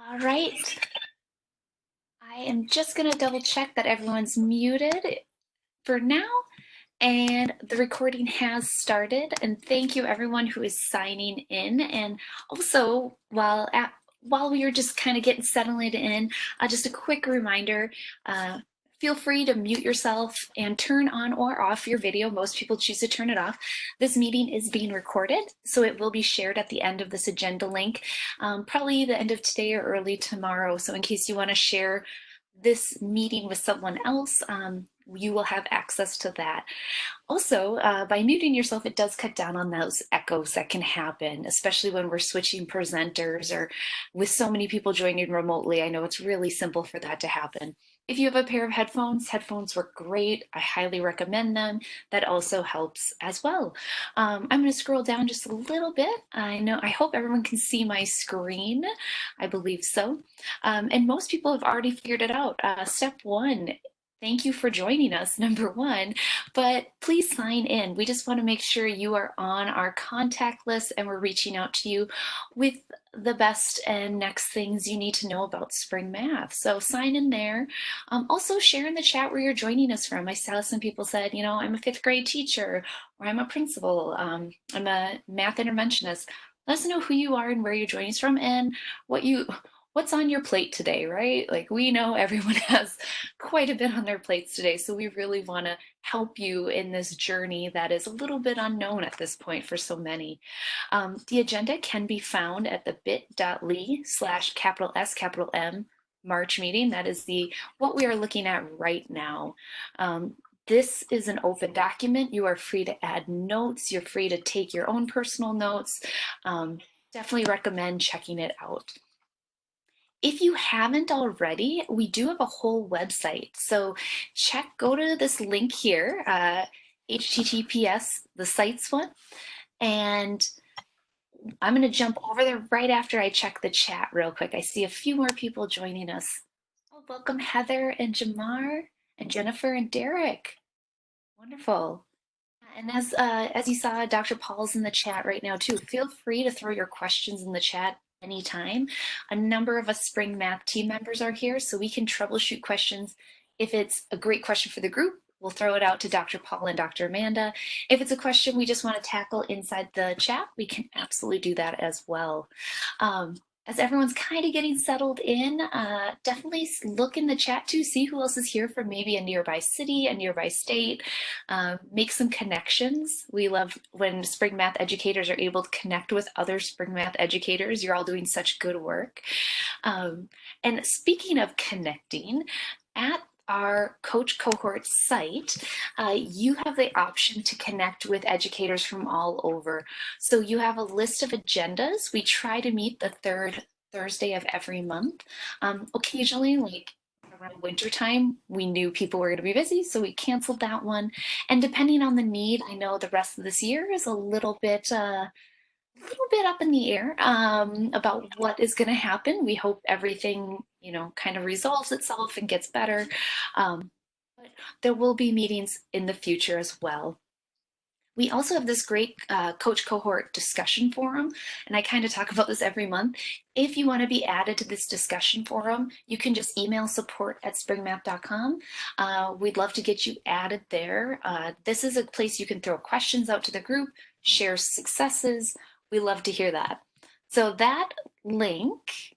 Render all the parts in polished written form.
All right. I am just going to double check that everyone's muted for now. And the recording has started. And thank you everyone who is signing in. And also, while we are just kind of getting settled in, just a quick reminder, feel free to mute yourself and turn on or off your video. Most people choose to turn it off. This meeting is being recorded, so it will be shared at the end of this agenda link, probably the end of today or early tomorrow. So in case you want to share this meeting with someone else, you will have access to that. Also, by muting yourself, it does cut down on those echoes that can happen, especially when we're switching presenters or with so many people joining remotely. I know it's really simple for that to happen. If you have a pair of headphones work great. I highly recommend them. That also helps as well. I'm going to scroll down just a little bit. I hope everyone can see my screen. I believe so. And most people have already figured it out. Step one, thank you for joining us, number one, but please sign in. We just want to make sure you are on our contact list and we're reaching out to you with the best and next things you need to know about spring math. So sign in there. Also share in the chat where you're joining us from. I saw some people said, I'm a fifth grade teacher, or I'm a principal, I'm a math interventionist. Let us know who you are and where you're joining us from and what's on your plate today, right? Like, we know everyone has quite a bit on their plates today, so we really want to help you in this journey that is a little bit unknown at this point for so many. The agenda can be found at the bit.ly/S M March meeting. That is what we are looking at right now. This is an open document. You are free to add notes. You're free to take your own personal notes. Definitely recommend checking it out. If you haven't already, we do have a whole website. So go to this link here, HTTPS, the sites one, and I'm going to jump over there right after I check the chat real quick. I see a few more people joining us. Oh, welcome Heather and Jamar and Jennifer and Derek. Wonderful. And as you saw, Dr. Paul's in the chat right now too. Feel free to throw your questions in the chat anytime. A number of us Spring Math team members are here, so we can troubleshoot questions. If it's a great question for the group, we'll throw it out to Dr. Paul and Dr. Amanda. If it's a question we just want to tackle inside the chat, we can absolutely do that as well. As everyone's kind of getting settled in, definitely look in the chat to see who else is here from maybe a nearby city, a nearby state. Make some connections. We love when spring math educators are able to connect with other spring math educators. You're all doing such good work. And speaking of connecting, at our Coach Cohort site, you have the option to connect with educators from all over. So you have a list of agendas. We try to meet the third Thursday of every month. Occasionally, like around wintertime, we knew people were going to be busy, so we canceled that one. And depending on the need, I know the rest of this year is a little bit up in the air about what is going to happen. We hope everything, kind of resolves itself and gets better. But there will be meetings in the future as well. We also have this great Coach Cohort discussion forum, and I kind of talk about this every month. If you want to be added to this discussion forum, you can just email support@springmath.com. We'd love to get you added there. This is a place you can throw questions out to the group, share successes. We love to hear that. So that link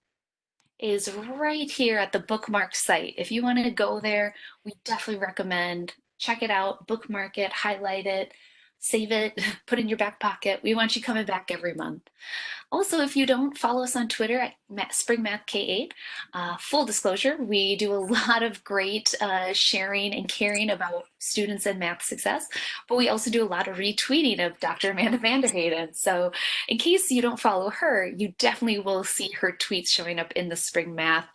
is right here at the bookmark site. If you want to go there, we definitely recommend check it out, bookmark it, highlight it, save it, put it in your back pocket. We want you coming back every month. Also, if you don't follow us on Twitter at Spring Math K8, full disclosure, we do a lot of great sharing and caring about students and math success, but we also do a lot of retweeting of Dr. Amanda Vanderheyden. So in case you don't follow her, you definitely will see her tweets showing up in the Spring Math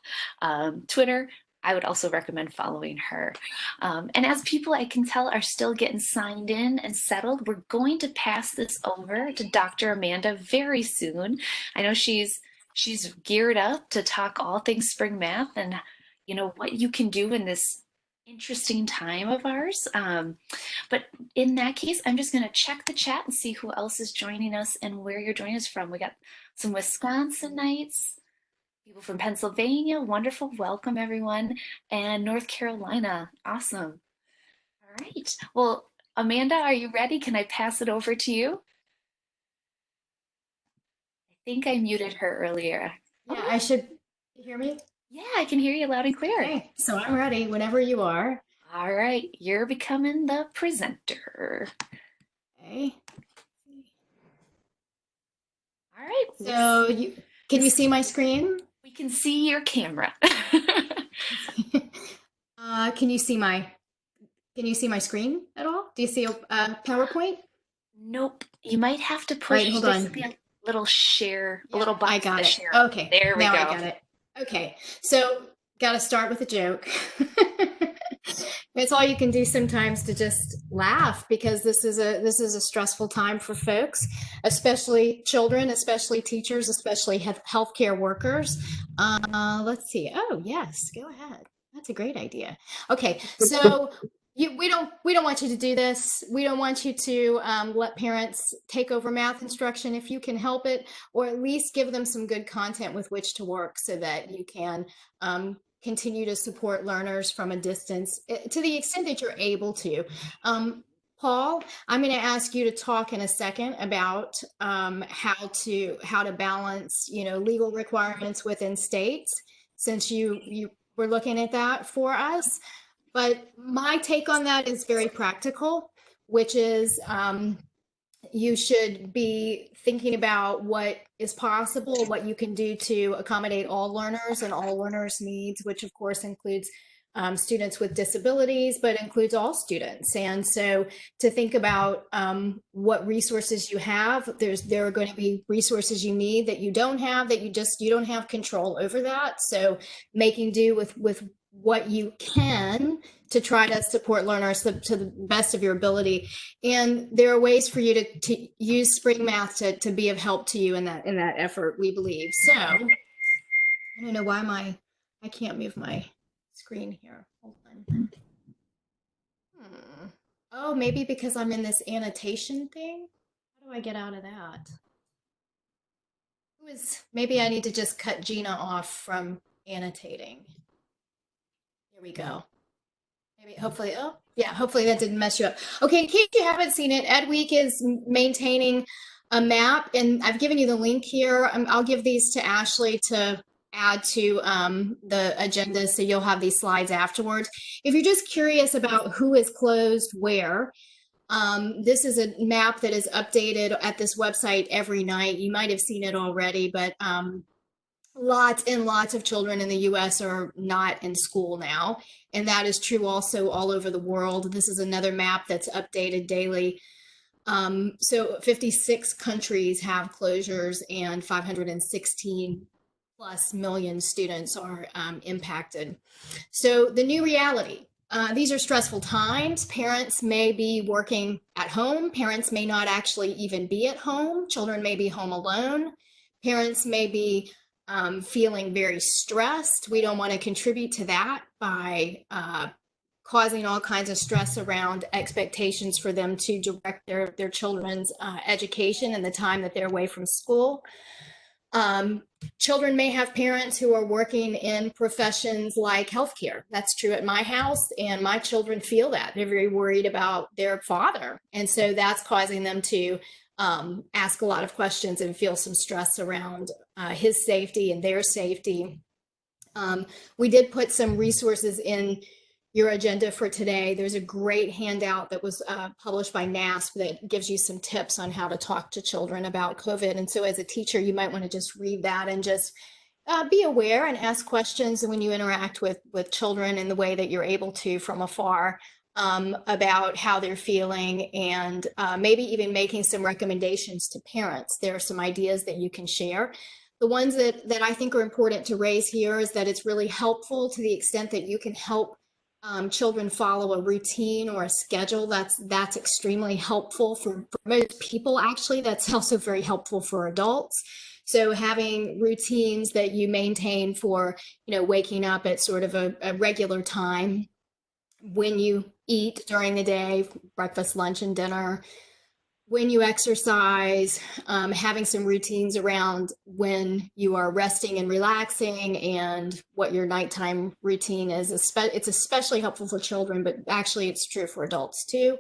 Twitter. I would also recommend following her. And as people I can tell are still getting signed in and settled, we're going to pass this over to Dr. Amanda very soon. I know she's geared up to talk all things spring math and what you can do in this interesting time of ours. But in that case, I'm just going to check the chat and see who else is joining us and where you're joining us from. We got some Wisconsinites. People from Pennsylvania, wonderful. Welcome, everyone. And North Carolina, awesome. All right. Well, Amanda, are you ready? Can I pass it over to you? I think I muted her earlier. Yeah, Okay. I should you hear me. Yeah, I can hear you loud and clear. Okay, so I'm ready whenever you are. All right. You're becoming the presenter. Okay. All right. So you can you see my screen? We can see your camera. Can you see my screen at all? Do you see a PowerPoint? Nope. You might have to All right, push, hold there should be on. a little share, a Yep, little I box with got a it. share on. Okay, There we now I go. got it. Okay, so got to start with a joke. It's all you can do sometimes to just laugh because this is a stressful time for folks, especially children, especially teachers, especially healthcare workers. Let's see. Oh yes, go ahead. That's a great idea. Okay, so we don't want you to do this. We don't want you to let parents take over math instruction if you can help it, or at least give them some good content with which to work so that you can continue to support learners from a distance to the extent that you're able to. Um, Paul, I'm going to ask you to talk in a second about how to balance, legal requirements within states, since you were looking at that for us. But my take on that is very practical, which is you should be thinking about what is possible, what you can do to accommodate all learners and all learners' needs, which of course includes students with disabilities, but includes all students. And so to think about what resources you have, there are going to be resources you need that you don't have, that you don't have control over that. So making do with what you can to try to support learners to the best of your ability. And there are ways for you to use spring math to be of help to you in that effort, we believe. So I don't know why I can't move my screen here. Hold on. Oh, maybe because I'm in this annotation thing. How do I get out of that? Maybe I need to just cut Gina off from annotating. Here we go. Maybe, hopefully, oh, yeah, hopefully that didn't mess you up. Okay, in case you haven't seen it, Ed Week is maintaining a map, and I've given you the link here. I'll give these to Ashley to add to the agenda so you'll have these slides afterwards. If you're just curious about who is closed where, this is a map that is updated at this website every night. You might have seen it already, but lots and lots of children in the US are not in school now. And that is true also all over the world. This is another map that's updated daily. So 56 countries have closures and 516 plus million students are impacted. So the new reality. These are stressful times. Parents may be working at home. Parents may not actually even be at home. Children may be home alone. Parents may be feeling very stressed. We don't want to contribute to that by causing all kinds of stress around expectations for them to direct their children's education and the time that they're away from school. Um, Children may have parents who are working in professions like healthcare. That's true at my house, and my children feel that. They're very worried about their father. And so that's causing them to ask a lot of questions and feel some stress around his safety and their safety. Um, we did put some resources in your agenda for today. There's a great handout that was published by NASP that gives you some tips on how to talk to children about COVID. And so as a teacher, you might want to just read that and just be aware and ask questions when you interact with children in the way that you're able to from afar, about how they're feeling, and maybe even making some recommendations to parents. There are some ideas that you can share. The ones that I think are important to raise here is that it's really helpful to the extent that you can help children follow a routine or a schedule. That's extremely helpful for most people. Actually, that's also very helpful for adults. So having routines that you maintain for, waking up at sort of a regular time, when you eat during the day, breakfast, lunch, and dinner, when you exercise, having some routines around when you are resting and relaxing, and what your nighttime routine is. It's especially helpful for children, but actually it's true for adults too.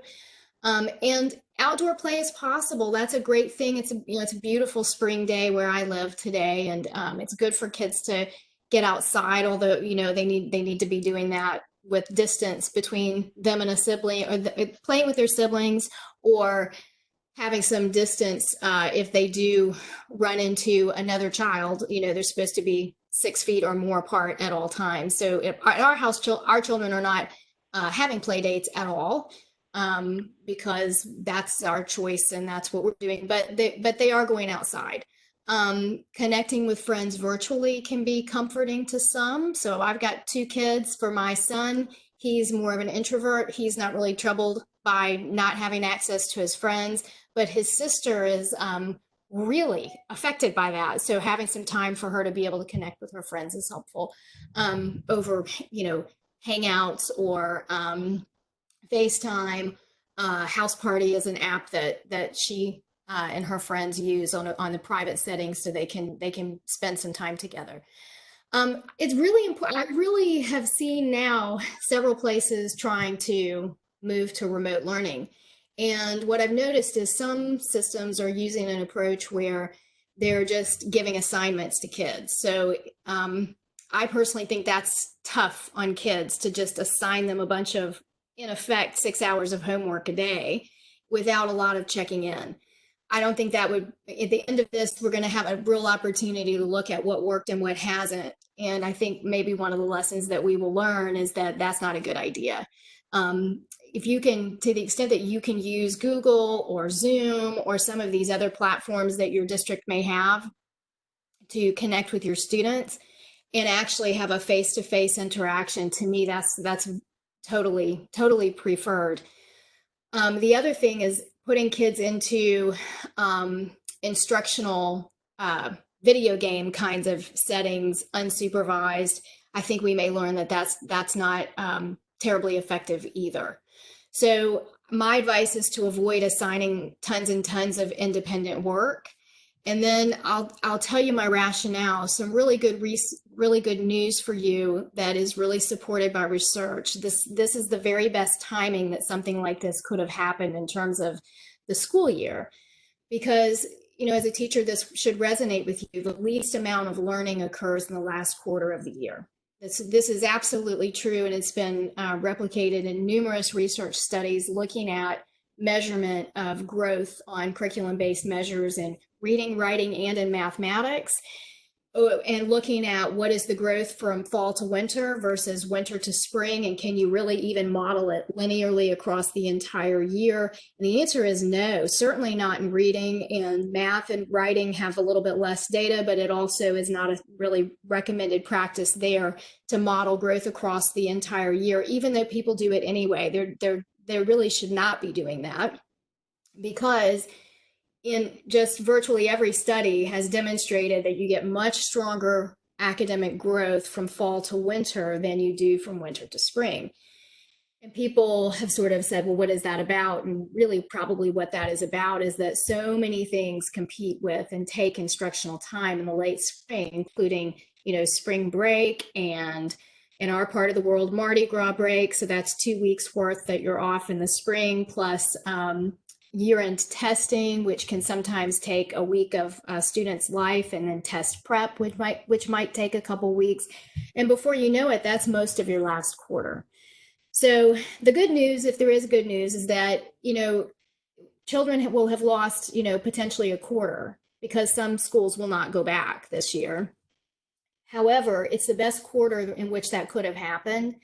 And outdoor play is possible. That's a great thing. It's a beautiful spring day where I live today, and it's good for kids to get outside. Although they need to be doing that with distance between them and a sibling, or playing with their siblings, or having some distance if they do run into another child. They're supposed to be 6 feet or more apart at all times. So at our house, our children are not having play dates at all, because that's our choice and that's what we're doing. But they are going outside. Connecting with friends virtually can be comforting to some. So I've got two kids. For my son, he's more of an introvert. He's not really troubled by not having access to his friends, but his sister is really affected by that. So having some time for her to be able to connect with her friends is helpful, over, hangouts or FaceTime. House Party is an app that she and her friends use on the private settings, so they can spend some time together. It's really important. I really have seen now several places trying to move to remote learning. And what I've noticed is some systems are using an approach where they're just giving assignments to kids. So I personally think that's tough on kids to just assign them a bunch of, in effect, 6 hours of homework a day without a lot of checking in. I don't think that would, at the end of this, we're going to have a real opportunity to look at what worked and what hasn't. And I think maybe one of the lessons that we will learn is that that's not a good idea. If you can, to the extent that you can use Google or Zoom or some of these other platforms that your district may have to connect with your students and actually have a face-to-face interaction, to me, that's totally preferred. The other thing is putting kids into instructional video game kinds of settings, unsupervised. I think we may learn that that's not terribly effective either. So my advice is to avoid assigning tons and tons of independent work. And then I'll tell you my rationale. Some really good news for you that is really supported by research. This is the very best timing that something like this could have happened in terms of the school year, because as a teacher, this should resonate with you. The least amount of learning occurs in the last quarter of the year. This is absolutely true, and it's been replicated in numerous research studies looking at measurement of growth on curriculum-based measures in reading, writing, and in mathematics, and looking at what is the growth from fall to winter versus winter to spring, and can you really even model it linearly across the entire year? And the answer is no, certainly not in reading. And math and writing have a little bit less data, but it also is not a really recommended practice there to model growth across the entire year, even though people do it anyway. They really should not be doing that, because in just virtually every study has demonstrated that you get much stronger academic growth from fall to winter than you do from winter to spring. And people have sort of said, well, what is that about? And really, probably what that is about is that so many things compete with and take instructional time in the late spring, including, spring break, and in our part of the world, Mardi Gras break. So that's 2 weeks worth that you're off in the spring, plus year-end testing, which can sometimes take a week of a student's life, and then test prep, which might take a couple weeks. And before you know it, that's most of your last quarter. So the good news, if there is good news, is that, children will have lost, potentially a quarter, because some schools will not go back this year. However, it's the best quarter in which that could have happened.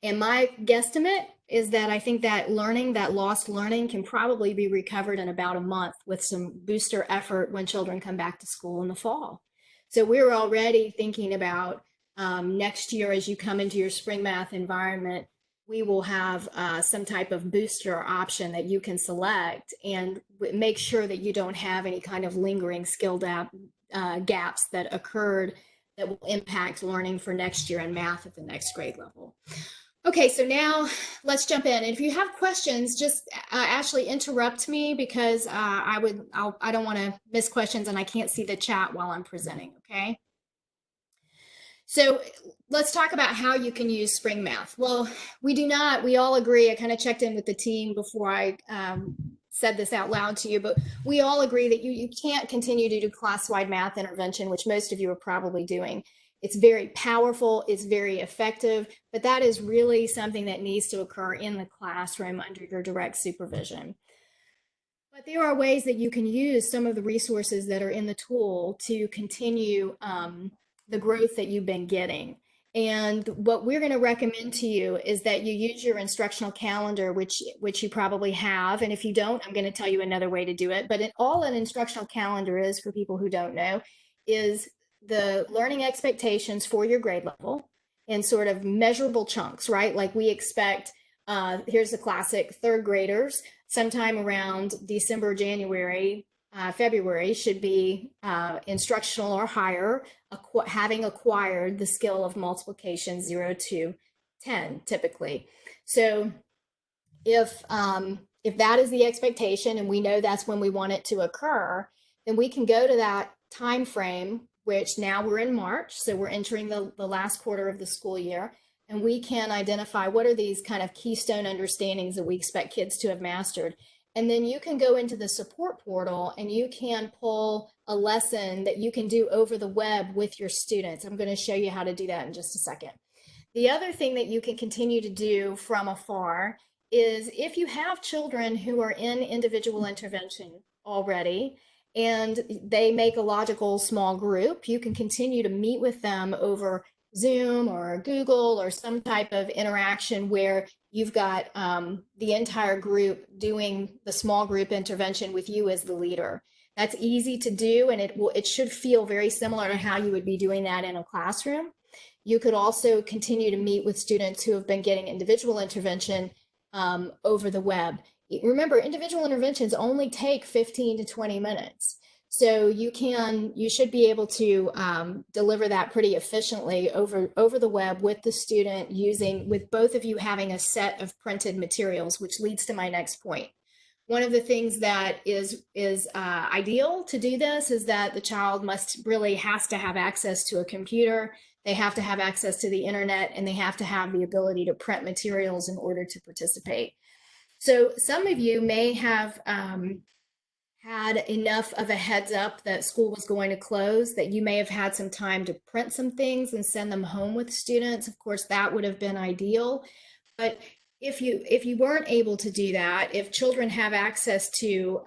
And my guesstimate is that I think that lost learning can probably be recovered in about a month with some booster effort when children come back to school in the fall. So we're already thinking about next year, as you come into your spring math environment, we will have some type of booster option that you can select, and make sure that you don't have any kind of lingering skill gaps that occurred that will impact learning for next year in math at the next grade level. Okay, so now let's jump in. And if you have questions, just actually interrupt me because I don't want to miss questions and I can't see the chat while I'm presenting. Okay. So let's talk about how you can use Spring Math. Well, we all agree. I kind of checked in with the team before I said this out loud to you, but we all agree that you can't continue to do class-wide math intervention, which most of you are probably doing. It's very powerful, it's very effective, but that is really something that needs to occur in the classroom under your direct supervision. But there are ways that you can use some of the resources that are in the tool to continue the growth that you've been getting. And what we're going to recommend to you is that you use your instructional calendar, which you probably have. And if you don't, I'm going to tell you another way to do it. But all an instructional calendar is, for people who don't know, is the learning expectations for your grade level in sort of measurable chunks, right? Like we expect, here's the classic third graders sometime around December, January, February should be instructional or higher, having acquired the skill of multiplication 0 to 10 typically. So if that is the expectation and we know that's when we want it to occur, then we can go to that time frame, which now we're in March, so we're entering the last quarter of the school year, and we can identify what are these kind of keystone understandings that we expect kids to have mastered. And then you can go into the support portal and you can pull a lesson that you can do over the web with your students. I'm going to show you how to do that in just a second. The other thing that you can continue to do from afar is if you have children who are in individual intervention already and they make a logical small group, you can continue to meet with them over Zoom or Google or some type of interaction where you've got the entire group doing the small group intervention with you as the leader. That's easy to do, and it should feel very similar to how you would be doing that in a classroom. You could also continue to meet with students who have been getting individual intervention over the web. Remember, individual interventions only take 15 to 20 minutes. So you should be able to deliver that pretty efficiently over the web with the student with both of you having a set of printed materials, which leads to my next point. One of the things that is ideal to do this is that the child has to have access to a computer. They have to have access to the internet, and they have to have the ability to print materials in order to participate. So some of you may have had enough of a heads up that school was going to close that you may have had some time to print some things and send them home with students. Of course, that would have been ideal. But if you weren't able to do that, if children have access to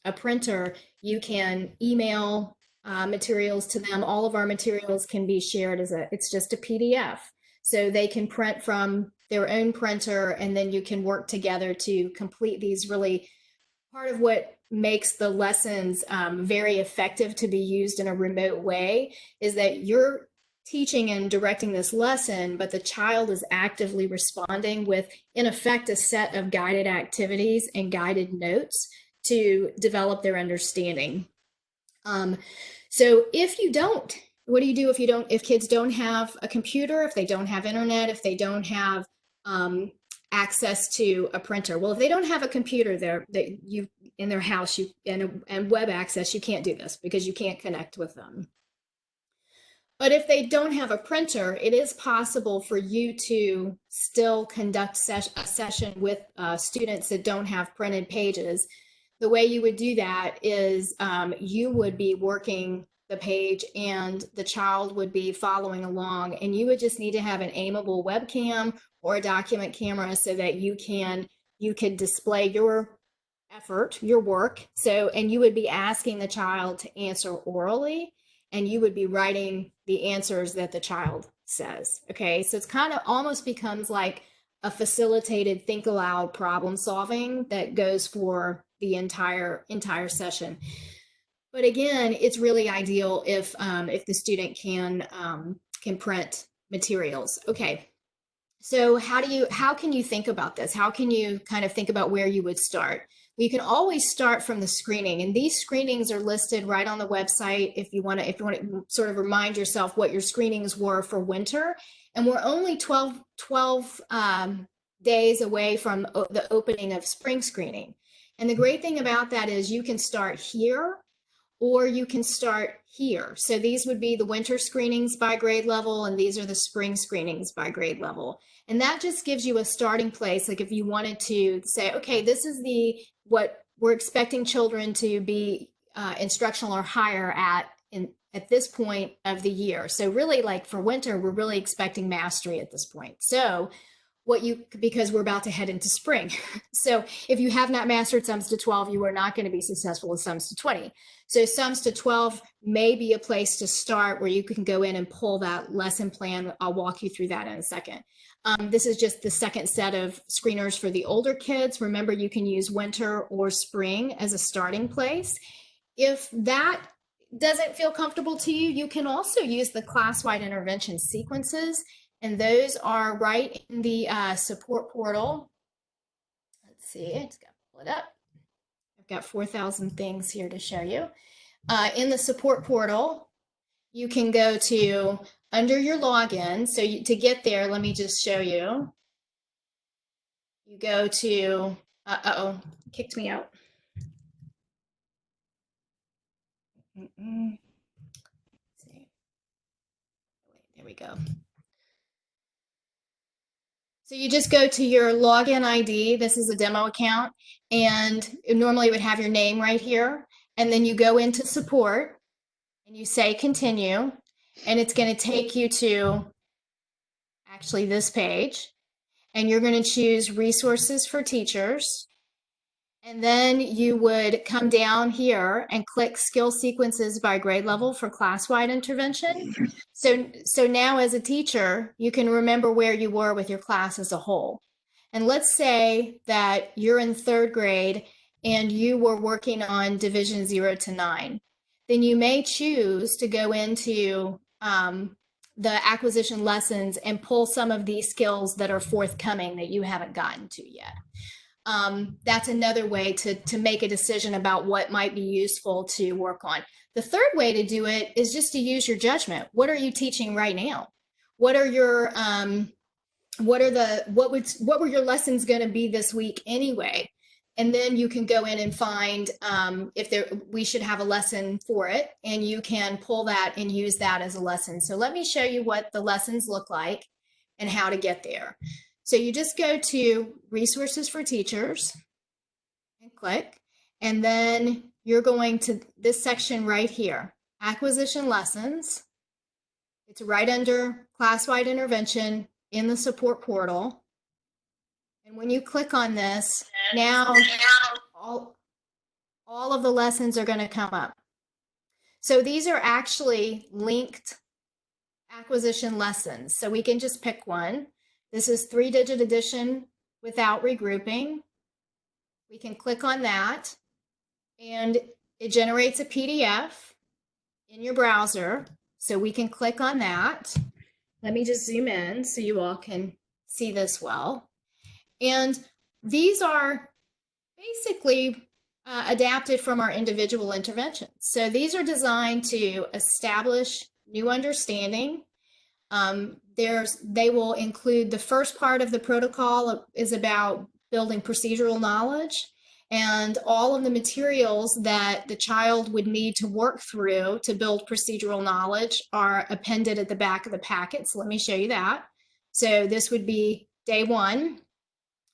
a printer, you can email materials to them. All of our materials can be shared it's just a PDF. So they can print from their own printer, and then you can work together to complete these. Really, part of what makes the lessons very effective to be used in a remote way is that you're teaching and directing this lesson, but the child is actively responding with, in effect, a set of guided activities and guided notes to develop their understanding. So what do you do if kids don't have a computer, if they don't have internet, if they don't have access to a printer? Well, if they don't have a computer in their house, and web access, you can't do this because you can't connect with them. But if they don't have a printer, it is possible for you to still conduct a session with students that don't have printed pages. The way you would do that is you would be working the page and the child would be following along, and you would just need to have an aimable webcam or a document camera so that you could display your effort, your work. And you would be asking the child to answer orally, and you would be writing the answers that the child says. Okay, so it's kind of almost becomes like a facilitated think aloud problem solving that goes for the entire session. But again, it's really ideal if the student can print materials. Okay, so how can you think about this? How can you kind of think about where you would start? Well, you can always start from the screening, and these screenings are listed right on the website if you want to sort of remind yourself what your screenings were for winter. And we're only 12 days away from the opening of spring screening. And the great thing about that is you can start here or you can start here. So these would be the winter screenings by grade level, and these are the spring screenings by grade level. And that just gives you a starting place. Like if you wanted to say, okay, this is what we're expecting children to be instructional or higher at this point of the year. So really, like for winter, we're really expecting mastery at this point. So because we're about to head into spring. So if you have not mastered sums to 12, you are not going to be successful with sums to 20. So sums to 12 may be a place to start where you can go in and pull that lesson plan. I'll walk you through that in a second. This is just the second set of screeners for the older kids. Remember, you can use winter or spring as a starting place. If that doesn't feel comfortable to you, you can also use the class-wide intervention sequences. And those are right in the support portal. Let's see, I just got to pull it up. I've got 4,000 things here to show you. In the support portal, you can go to under your login. So to get there, let me just show you. You go to, kicked me out. See. There we go. So you just go to your login ID. This is a demo account, and it normally would have your name right here. And then you go into support and you say continue, and it's going to take you to actually this page, and you're going to choose resources for teachers. And then you would come down here and click skill sequences by grade level for class-wide intervention. So now as a teacher, you can remember where you were with your class as a whole. And let's say that you're in third grade and you were working on division 0 to 9. Then you may choose to go into the acquisition lessons and pull some of these skills that are forthcoming that you haven't gotten to yet. That's another way to make a decision about what might be useful to work on. The third way to do it is just to use your judgment. What are you teaching right now? What are your what were your lessons going to be this week anyway? And then you can go in and find if we should have a lesson for it, and you can pull that and use that as a lesson. So let me show you what the lessons look like and how to get there. So you just go to resources for teachers and click, and then you're going to this section right here, acquisition lessons. It's right under class-wide intervention in the support portal. And when you click on this, now all of the lessons are going to come up. So these are actually linked acquisition lessons. So we can just pick one. This is 3-digit addition without regrouping. We can click on that, and it generates a PDF in your browser. So we can click on that. Let me just zoom in so you all can see this well. And these are basically adapted from our individual interventions. So these are designed to establish new understanding. They will include the first part of the protocol is about building procedural knowledge, and all of the materials that the child would need to work through to build procedural knowledge are appended at the back of the packet. So let me show you that. So this would be day 1.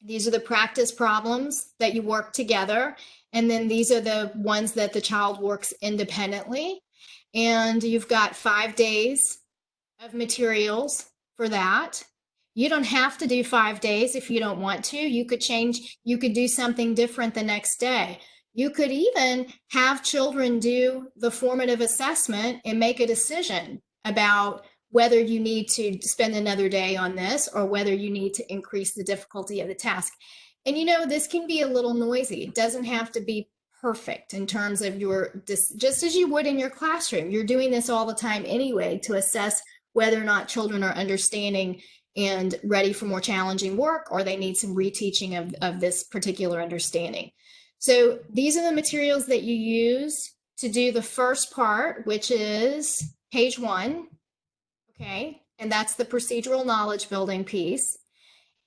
These are the practice problems that you work together, and then these are the ones that the child works independently. And you've got 5 days of materials for that. You don't have to do 5 days if you don't want to. You could do something different the next day. You could even have children do the formative assessment and make a decision about whether you need to spend another day on this or whether you need to increase the difficulty of the task. And this can be a little noisy. It doesn't have to be perfect in terms of just as you would in your classroom. You're doing this all the time anyway to assess whether or not children are understanding and ready for more challenging work, or they need some reteaching of this particular understanding. So these are the materials that you use to do the first part, which is page 1. Okay, and that's the procedural knowledge building piece.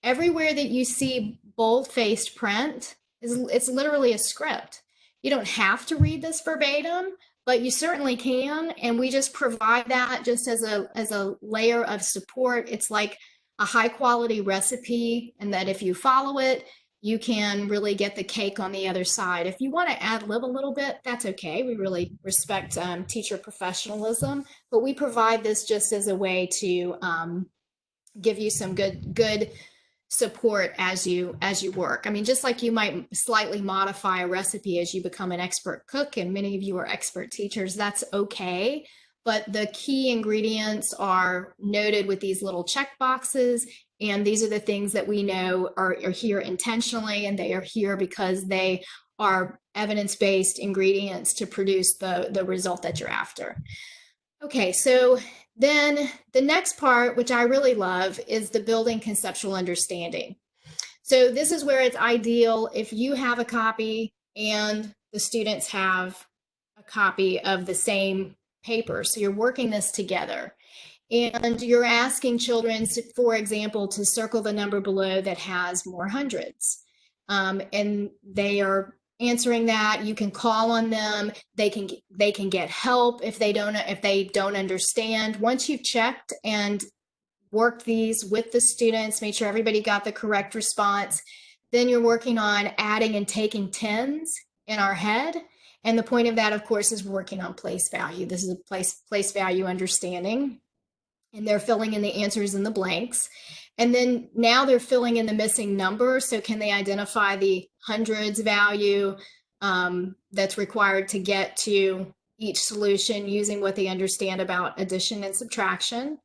Everywhere that you see bold-faced print is it's literally a script. You don't have to read this verbatim, but you certainly can, and we just provide that just as a layer of support. It's like a high quality recipe, and that if you follow it, you can really get the cake on the other side. If you want to ad lib a little bit, that's okay. We really respect teacher professionalism, but we provide this just as a way to give you some good support as you work. I mean, just like you might slightly modify a recipe as you become an expert cook, and many of you are expert teachers, that's okay. But the key ingredients are noted with these little check boxes, and these are the things that we know are here intentionally, and they are here because they are evidence-based ingredients to produce the result that you're after. Okay, so then the next part, which I really love, is the building conceptual understanding. So this is where it's ideal if you have a copy and the students have a copy of the same paper. So you're working this together. And you're asking children, for example, to circle the number below that has more hundreds. And they are answering that. You can call on them. They can get help if they don't understand. Once you've checked and worked these with the students, made sure everybody got the correct response, then you're working on adding and taking tens in our head. And the point of that, of course, is working on place value. This is a place value understanding. And they're filling in the answers in the blanks. And then now they're filling in the missing number. So can they identify the hundreds value that's required to get to each solution using what they understand about addition and subtraction?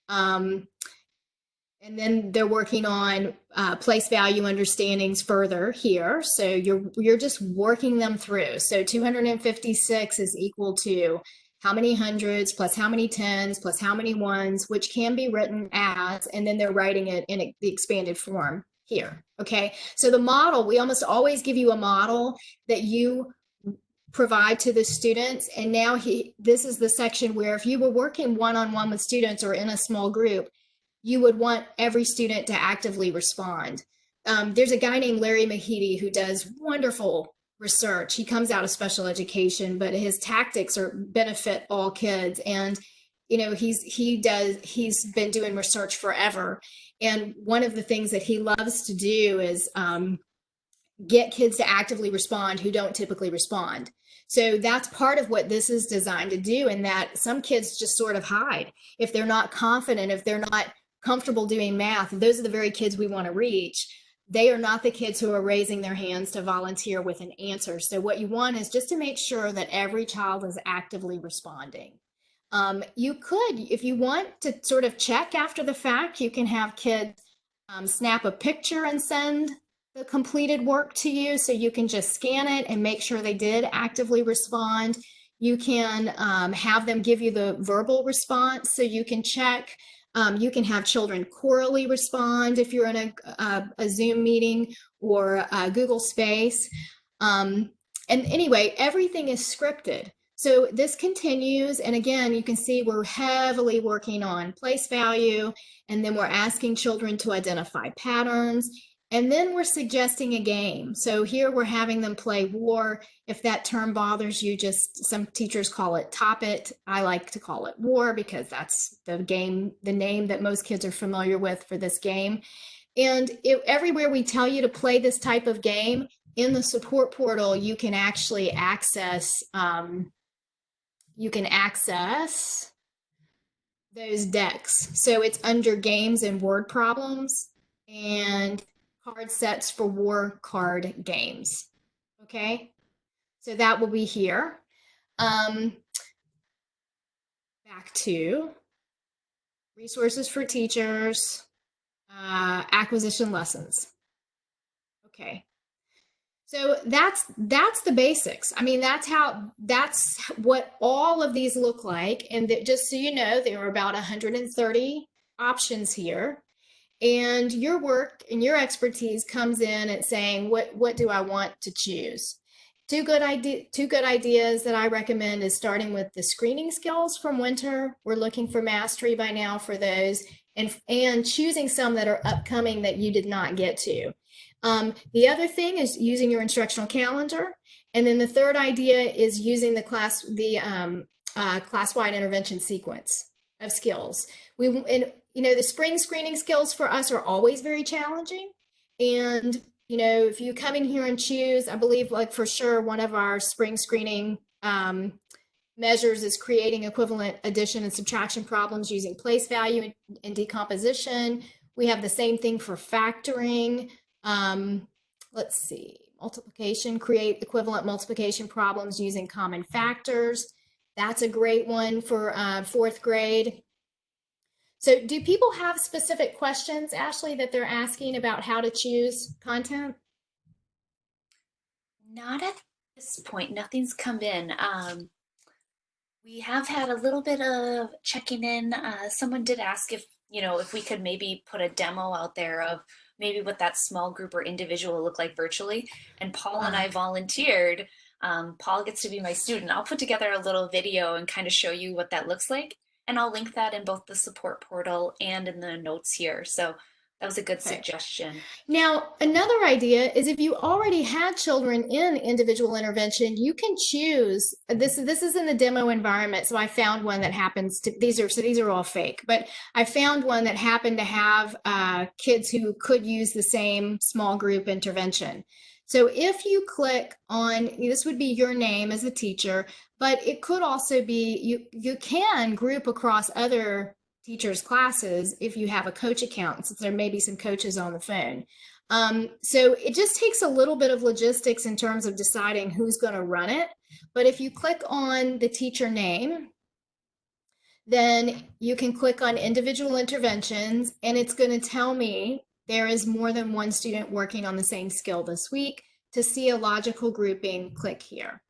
And then they're working on place value understandings further here. So you're just working them through. So 256 is equal to how many hundreds plus how many tens plus how many ones, which can be written as, and then they're writing it in the expanded form here. Okay, so the model, we almost always give you a model that you provide to the students. And now this is the section where if you were working one-on-one with students or in a small group, you would want every student to actively respond. There's a guy named Larry Mahidi who does wonderful research. He comes out of special education, but his tactics benefit all kids. And you know, he's been doing research forever. And one of the things that he loves to do is get kids to actively respond who don't typically respond. So that's part of what this is designed to do, in that some kids just sort of hide. If they're not confident, if they're not comfortable doing math, those are the very kids we want to reach. They are not the kids who are raising their hands to volunteer with an answer. So what you want is just to make sure that every child is actively responding. You could, if you want to sort of check after the fact, you can have kids snap a picture and send the completed work to you, so you can just scan it and make sure they did actively respond. You can have them give you the verbal response, so you can check. You can have children chorally respond if you're in a Zoom meeting or Google Space. And anyway, everything is scripted. So this continues. And again, you can see we're heavily working on place value, and then we're asking children to identify patterns. And then we're suggesting a game. So here we're having them play war. If that term bothers you, just some teachers call it Top It. I like to call it war because that's the game, the name that most kids are familiar with for this game. And everywhere we tell you to play this type of game, in the support portal, you can actually access those decks. So it's under games and word problems, and card sets for war card games. Okay, so that will be here. Back to resources for teachers, acquisition lessons. Okay, so that's the basics. I mean, that's what all of these look like. And just so you know, there are about 130 options here. And your work and your expertise comes in at saying, what do I want to choose? two good ideas that I recommend is starting with the screening skills from winter. We're looking for mastery by now for those, and choosing some that are upcoming that you did not get to. The other thing is using your instructional calendar, and then the third idea is using the class-wide intervention sequence of skills. The spring screening skills for us are always very challenging, and if you come in here and choose, I believe, like, for sure, one of our spring screening measures is creating equivalent addition and subtraction problems using place value and decomposition. We have the same thing for factoring. Let's see, multiplication, create equivalent multiplication problems using common factors. That's a great one for fourth grade. So do people have specific questions, Ashley, that they're asking about how to choose content? Not at this point. Nothing's come in. We have had a little bit of checking in. Someone did ask if we could maybe put a demo out there of maybe what that small group or individual will look like virtually. And Paul and I volunteered. Paul gets to be my student. I'll put together a little video and kind of show you what that looks like. And I'll link that in both the support portal and in the notes here. So that was a good Okay. suggestion. Now, another idea is if you already had children in individual intervention, you can choose this. This is in the demo environment. So I found one that happens to these are all fake, but I found one that happened to have kids who could use the same small group intervention. So if you click on, this would be your name as a teacher, but it could also be you can group across other teachers' classes if you have a coach account, since there may be some coaches on the phone. So it just takes a little bit of logistics in terms of deciding who's going to run it. But if you click on the teacher name, then you can click on individual interventions, and it's going to tell me there is more than one student working on the same skill this week. To see a logical grouping, click here.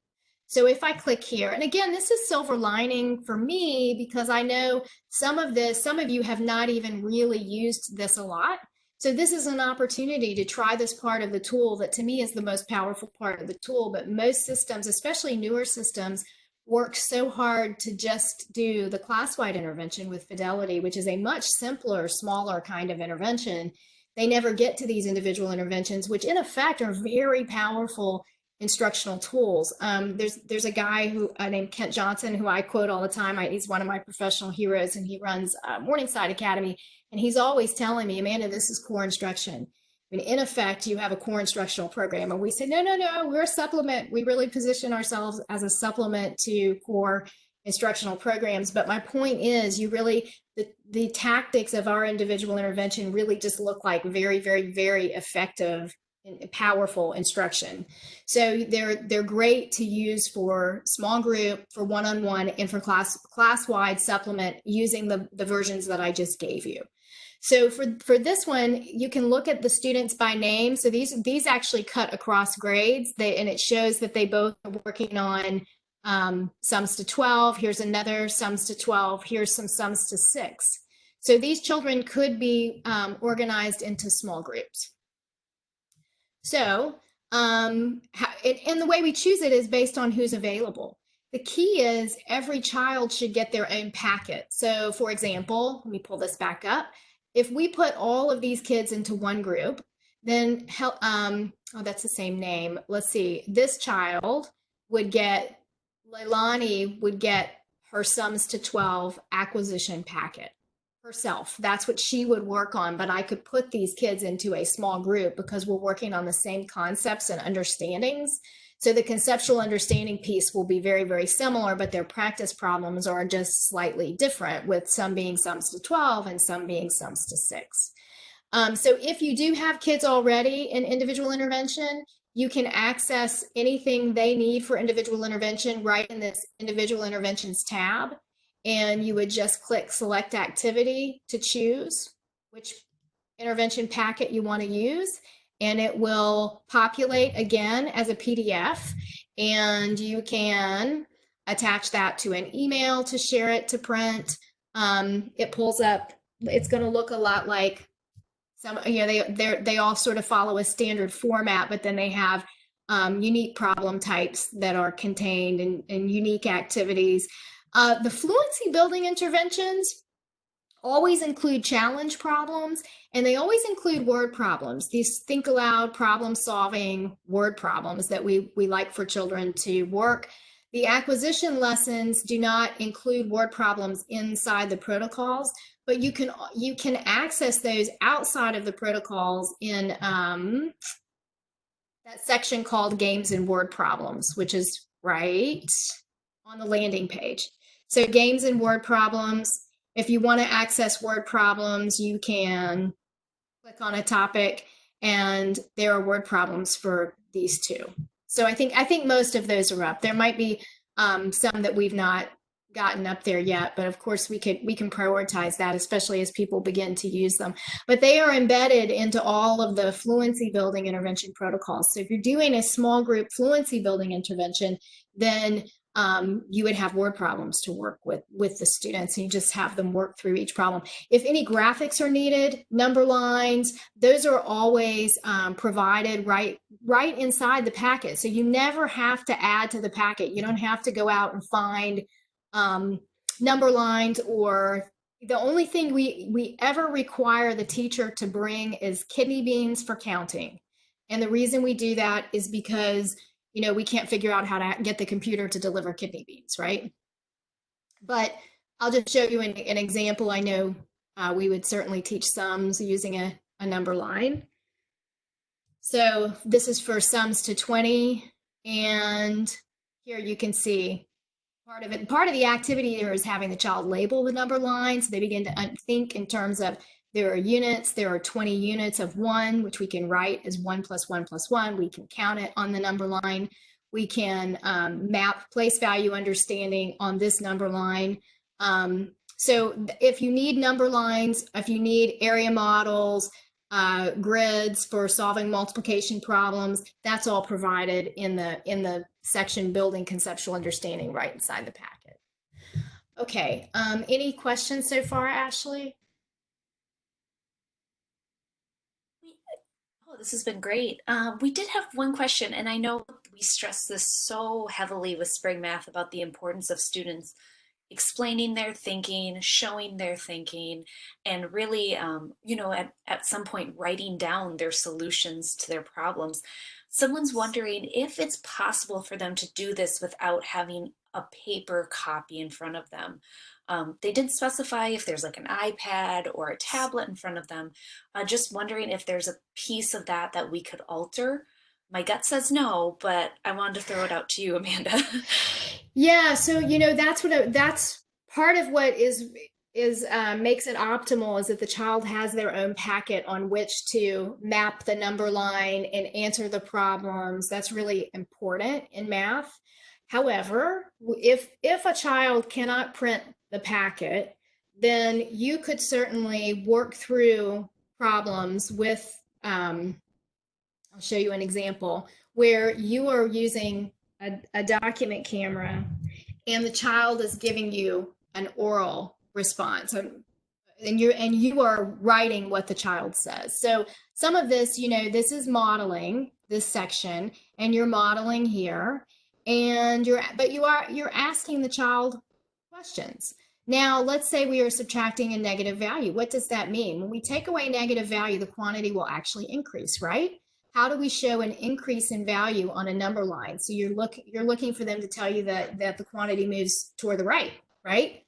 So if I click here, and again, this is silver lining for me because I know some of you have not even really used this a lot. So this is an opportunity to try this part of the tool that to me is the most powerful part of the tool. But most systems, especially newer systems, work so hard to just do the class-wide intervention with Fidelity, which is a much simpler, smaller kind of intervention. They never get to these individual interventions, which in effect are very powerful instructional tools. There's a guy named Kent Johnson who I quote all the time. He's one of my professional heroes, and he runs Morningside Academy. And he's always telling me, Amanda, this is core instruction. I mean, in effect, you have a core instructional program. And we say, no, we're a supplement. We really position ourselves as a supplement to core instructional programs. But my point is, the tactics of our individual intervention really just look like very, very, very effective and powerful instruction. So they're great to use for small group, for one-on-one, and for class-wide supplement using the versions that I just gave you. So for this one, you can look at the students by name. So these actually cut across grades. And it shows that they both are working on sums to 12. Here's another sums to 12. Here's some sums to 6. So these children could be organized into small groups. So, and the way we choose it is based on who's available. The key is every child should get their own packet. So, for example, let me pull this back up. If we put all of these kids into one group, then that's the same name. Let's see. This child Leilani would get her sums to 12 acquisition packet herself. That's what she would work on, but I could put these kids into a small group because we're working on the same concepts and understandings. So the conceptual understanding piece will be very, very similar, but their practice problems are just slightly different, with some being sums to 12 and some being sums to 6. So if you do have kids already in individual intervention, you can access anything they need for individual intervention right in this individual interventions tab. And you would just click select activity to choose which intervention packet you want to use. And it will populate again as a PDF. And you can attach that to an email to share it to print. It pulls up, it's going to look a lot like they all sort of follow a standard format, but then they have unique problem types that are contained in unique activities. The fluency building interventions always include challenge problems, and they always include word problems, these think aloud problem solving word problems that we like for children to work. The acquisition lessons do not include word problems inside the protocols, but you can access those outside of the protocols in that section called games and word problems, which is right on the landing page. So games and word problems, if you want to access word problems, you can click on a topic and there are word problems for these two. So I think most of those are up. There might be some that we've not gotten up there yet, but of course we can prioritize that, especially as people begin to use them. But they are embedded into all of the fluency building intervention protocols. So if you're doing a small group fluency building intervention, then you would have word problems to work with the students, and you just have them work through each problem. If any graphics are needed, number lines, those are always provided right inside the packet. So you never have to add to the packet. You don't have to go out and find number lines, or the only thing we ever require the teacher to bring is kidney beans for counting. And the reason we do that is because we can't figure out how to get the computer to deliver kidney beans, right? But I'll just show you an example. I know we would certainly teach sums using a number line. So this is for sums to 20. And here you can see part of the activity there is having the child label the number line. So they begin to think in terms of there are units, there are 20 units of one, which we can write as 1 plus 1 plus 1. We can count it on the number line. We can map place value understanding on this number line. So if you need number lines, if you need area models, grids for solving multiplication problems, that's all provided in the section building conceptual understanding right inside the packet. Okay, any questions so far, Ashley? Oh, this has been great. We did have one question, and I know we stress this so heavily with spring math about the importance of students explaining their thinking, showing their thinking, and really, at some point writing down their solutions to their problems. Someone's wondering if it's possible for them to do this without having a paper copy in front of them. They didn't specify if there's like an iPad or a tablet in front of them. Just wondering if there's a piece of that that we could alter. My gut says no, but I wanted to throw it out to you, Amanda. Yeah, so that's part of what is makes it optimal is that the child has their own packet on which to map the number line and answer the problems. That's really important in math. However, if a child cannot print the packet, then you could certainly work through problems with I'll show you an example where you are using a document camera and the child is giving you an oral response, and you are writing what the child says. So some of this, this is modeling this section, and you're modeling here, and you're asking the child questions. Now, let's say we are subtracting a negative value. What does that mean? When we take away negative value, the quantity will actually increase, right? How do we show an increase in value on a number line? So you're looking for them to tell you that the quantity moves toward the right, right?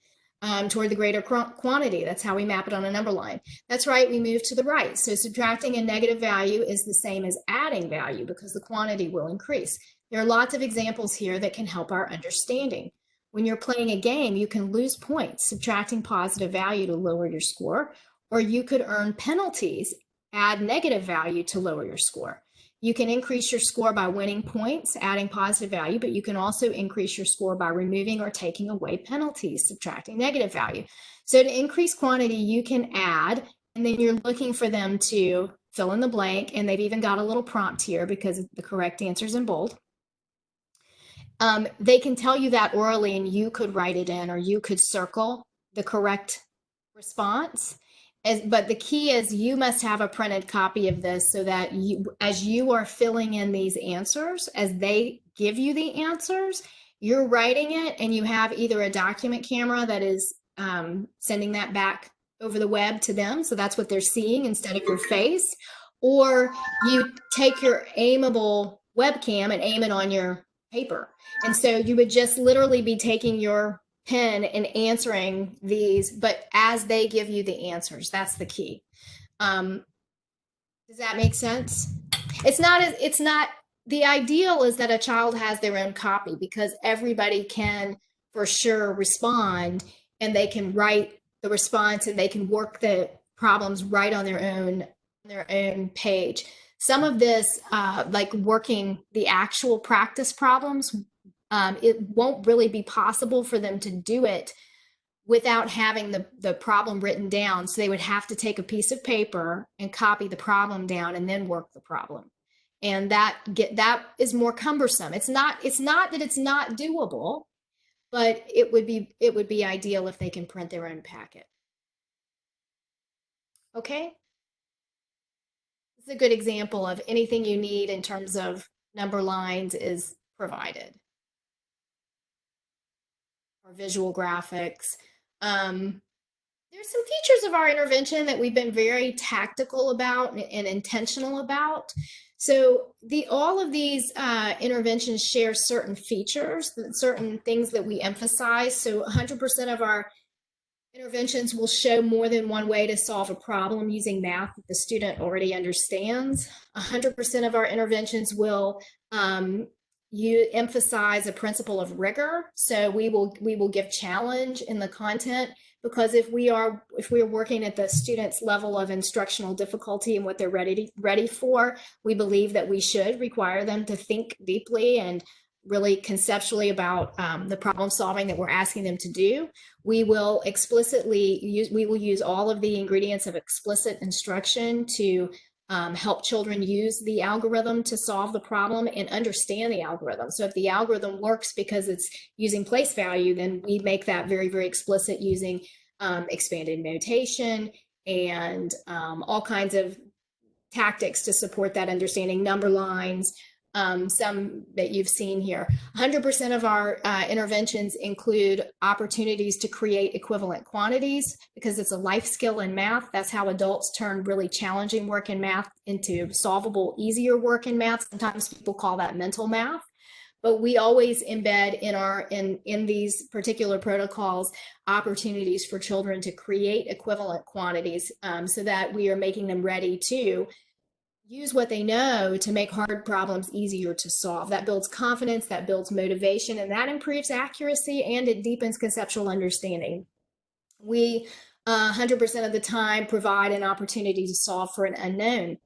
Toward the greater quantity. That's how we map it on a number line. That's right, we move to the right. So subtracting a negative value is the same as adding value because the quantity will increase. There are lots of examples here that can help our understanding. When you're playing a game, you can lose points subtracting positive value to lower your score, or you could earn penalties, add negative value to lower your score. You can increase your score by winning points, adding positive value, but you can also increase your score by removing or taking away penalties, subtracting negative value. So to increase quantity, you can add, and then you're looking for them to fill in the blank, and they've even got a little prompt here because the correct answer is in bold. They can tell you that orally, and you could write it in, or you could circle the correct response. But the key is you must have a printed copy of this so that you, as you are filling in these answers, as they give you the answers, you're writing it and you have either a document camera that is sending that back over the web to them. So that's what they're seeing instead of your face. Or you take your aimable webcam and aim it on your paper. And so you would just literally be taking your pen and answering these, but as they give you the answers, that's the key. Um, does that make sense? It's not, the ideal is that a child has their own copy because everybody can for sure respond and they can write the response and they can work the problems right on their own page. Some of this, like working the actual practice problems, it won't really be possible for them to do it without having the problem written down. So they would have to take a piece of paper and copy the problem down and then work the problem. And that is more cumbersome. It's not that it's not doable, but it would be ideal if they can print their own packet. Okay? This is a good example of anything you need in terms of number lines is provided, or visual graphics. There's some features of our intervention that we've been very tactical about and intentional about. So all of these interventions share certain features, certain things that we emphasize. So 100% of our interventions will show more than one way to solve a problem using math that the student already understands. 100% of our interventions will you emphasize a principle of rigor. So we will give challenge in the content, because if we are working at the student's level of instructional difficulty and what they're ready for, we believe that we should require them to think deeply and really conceptually about the problem solving that we're asking them to do. We will use all of the ingredients of explicit instruction to help children use the algorithm to solve the problem and understand the algorithm. So if the algorithm works because it's using place value, then we make that very, very explicit using expanded notation and all kinds of tactics to support that understanding, number lines, some that you've seen here. 100% of our interventions include opportunities to create equivalent quantities because it's a life skill in math. That's how adults turn really challenging work in math into solvable, easier work in math. Sometimes people call that mental math. But we always embed in these particular protocols opportunities for children to create equivalent quantities so that we are making them ready to use what they know to make hard problems easier to solve. That builds confidence, that builds motivation, and that improves accuracy, and it deepens conceptual understanding. We 100% of the time provide an opportunity to solve for an unknown.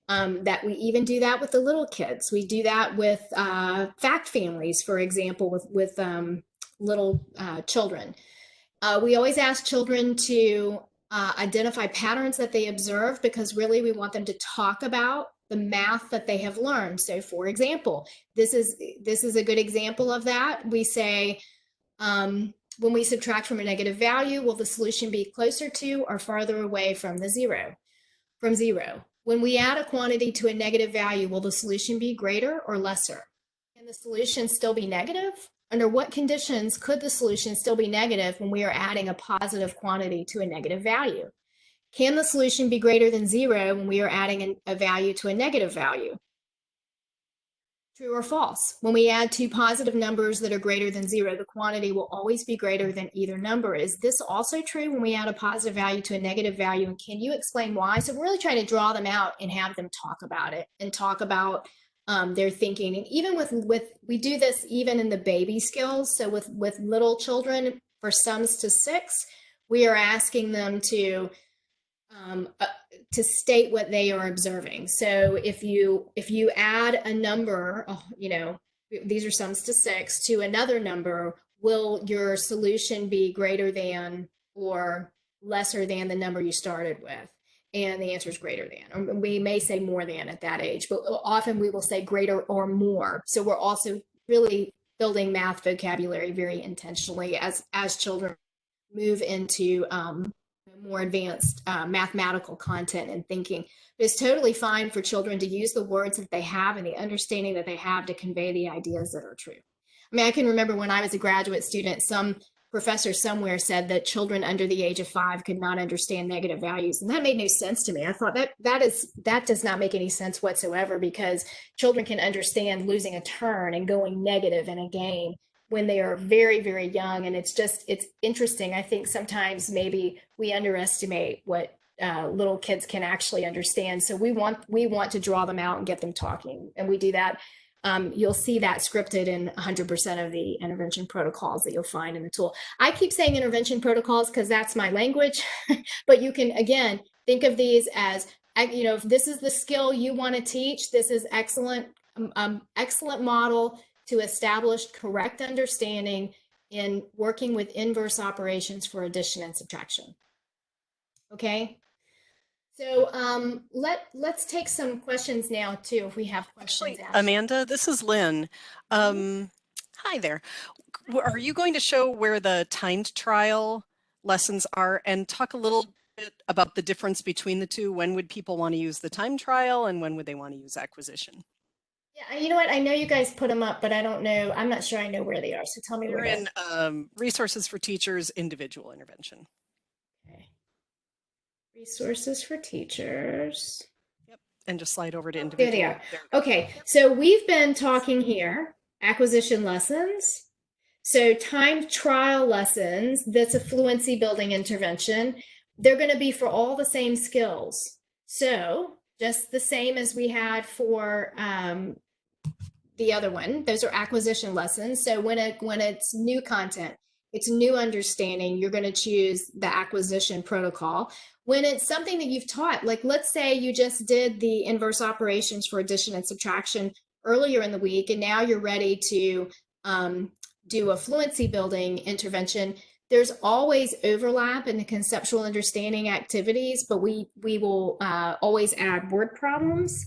That we even do that with the little kids. We do that with fact families, for example, with little children. We always ask children to identify patterns that they observe, because really we want them to talk about the math that they have learned. So for example, this is a good example of that. We say, when we subtract from a negative value, will the solution be closer to or farther away from zero? When we add a quantity to a negative value, will the solution be greater or lesser? Can the solution still be negative? Under what conditions could the solution still be negative when we are adding a positive quantity to a negative value? Can the solution be greater than zero when we are adding a value to a negative value? True or false? When we add two positive numbers that are greater than zero, the quantity will always be greater than either number. Is this also true when we add a positive value to a negative value? And can you explain why? So we're really trying to draw them out and have them talk about it and talk about their thinking. And even with we do this even in the baby skills. So with little children, for sums to 6, we are asking them to state what they are observing. So if you add a number, these are sums to 6, to another number, will your solution be greater than or lesser than the number you started with? And the answer is greater than. Or we may say more than at that age, but often we will say greater or more. So we're also really building math vocabulary very intentionally as children move into more advanced mathematical content and thinking. But it's totally fine for children to use the words that they have and the understanding that they have to convey the ideas that are true. I mean, I can remember when I was a graduate student, some professor somewhere said that children under the age of 5 could not understand negative values, and that made no sense to me. I thought that does not make any sense whatsoever, because children can understand losing a turn and going negative in a game when they are very, very young. And it's interesting. I think sometimes maybe we underestimate what little kids can actually understand. So we want to draw them out and get them talking, and we do that. You'll see that scripted in 100% of the intervention protocols that you'll find in the tool. I keep saying intervention protocols because that's my language, but you can, again, think of these as, if this is the skill you want to teach, this is excellent model to establish correct understanding in working with inverse operations for addition and subtraction. Okay. So let's take some questions now too, if we have questions. Actually, Amanda, this is Lynn. Hi there. Are you going to show where the timed trial lessons are, and talk a little bit about the difference between the two? When would people want to use the timed trial and when would they want to use acquisition? Yeah, you know what? I know you guys put them up, but I don't know. I'm not sure I know where they are. So tell me They're where in Resources for Teachers, Individual Intervention. Okay. Resources for Teachers. Yep, and just slide over to There individual. they are. Okay, so we've been talking here, acquisition lessons. So timed trial lessons, that's a fluency building intervention. They're going to be for all the same skills. So just the same as we had for the other one, those are acquisition lessons. So when it's new content, it's new understanding, you're going to choose the acquisition protocol. When it's something that you've taught, like let's say you just did the inverse operations for addition and subtraction earlier in the week, and now you're ready to do a fluency building intervention, there's always overlap in the conceptual understanding activities, but we will always add word problems.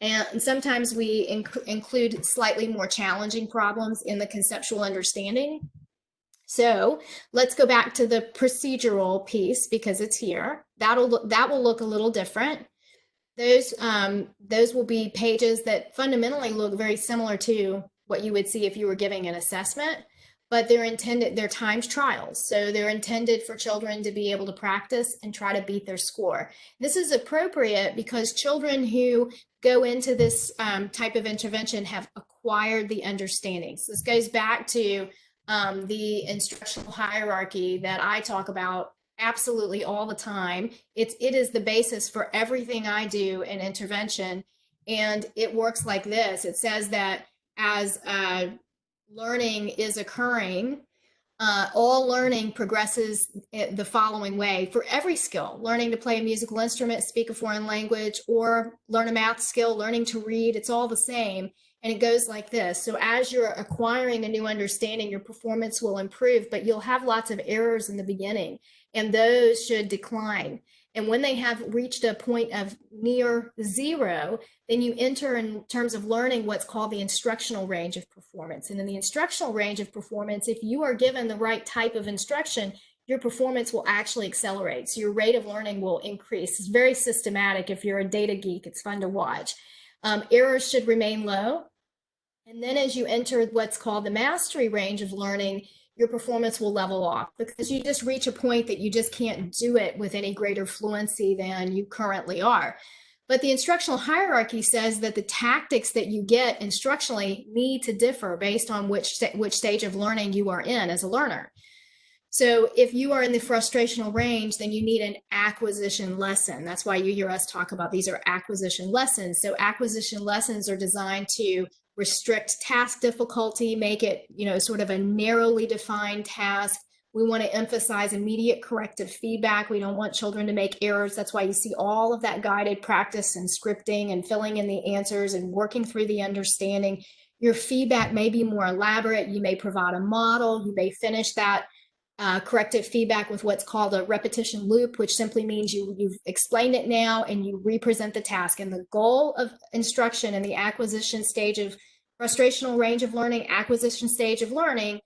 And sometimes we include slightly more challenging problems in the conceptual understanding. So let's go back to the procedural piece because it's here. That will look a little different. Those will be pages that fundamentally look very similar to what you would see if you were giving an assessment, but they're timed trials. So they're intended for children to be able to practice and try to beat their score. This is appropriate because children who go into this type of intervention have acquired the understanding. So this goes back to the instructional hierarchy that I talk about absolutely all the time. It is the basis for everything I do in intervention. And it works like this. It says that as learning is occurring, all learning progresses the following way for every skill: learning to play a musical instrument, speak a foreign language, or learn a math skill, learning to read. It's all the same. And it goes like this. So as you're acquiring a new understanding, your performance will improve, but you'll have lots of errors in the beginning, and those should decline. And when they have reached a point of near zero, then you enter in terms of learning what's called the instructional range of performance. And in the instructional range of performance, if you are given the right type of instruction, your performance will actually accelerate. So your rate of learning will increase. It's very systematic. If you're a data geek, it's fun to watch. Errors should remain low. And then as you enter what's called the mastery range of learning, your performance will level off because you just reach a point that you just can't do it with any greater fluency than you currently are. But the instructional hierarchy says that the tactics that you get instructionally need to differ based on which stage of learning you are in as a learner. So if you are in the frustrational range, then you need an acquisition lesson. That's why you hear us talk about these are acquisition lessons. So acquisition lessons are designed to restrict task difficulty, make it, sort of a narrowly defined task. We want to emphasize immediate corrective feedback. We don't want children to make errors. That's why you see all of that guided practice and scripting and filling in the answers and working through the understanding. Your feedback may be more elaborate. You may provide a model. You may finish that corrective feedback with what's called a repetition loop, which simply means you've explained it now and you represent the task. And the goal of instruction in the acquisition stage of frustrational range of learning, acquisition stage of learning,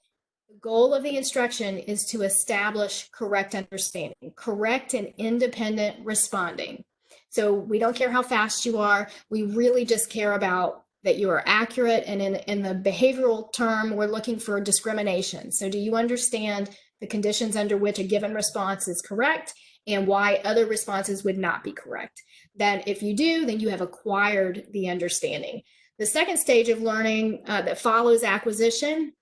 The goal of the instruction is to establish correct understanding, correct and independent responding. So we don't care how fast you are. We really just care about that you are accurate. And in the behavioral term, we're looking for discrimination. So do you understand the conditions under which a given response is correct and why other responses would not be correct? That if you do, then you have acquired the understanding. The second stage of learning that follows acquisition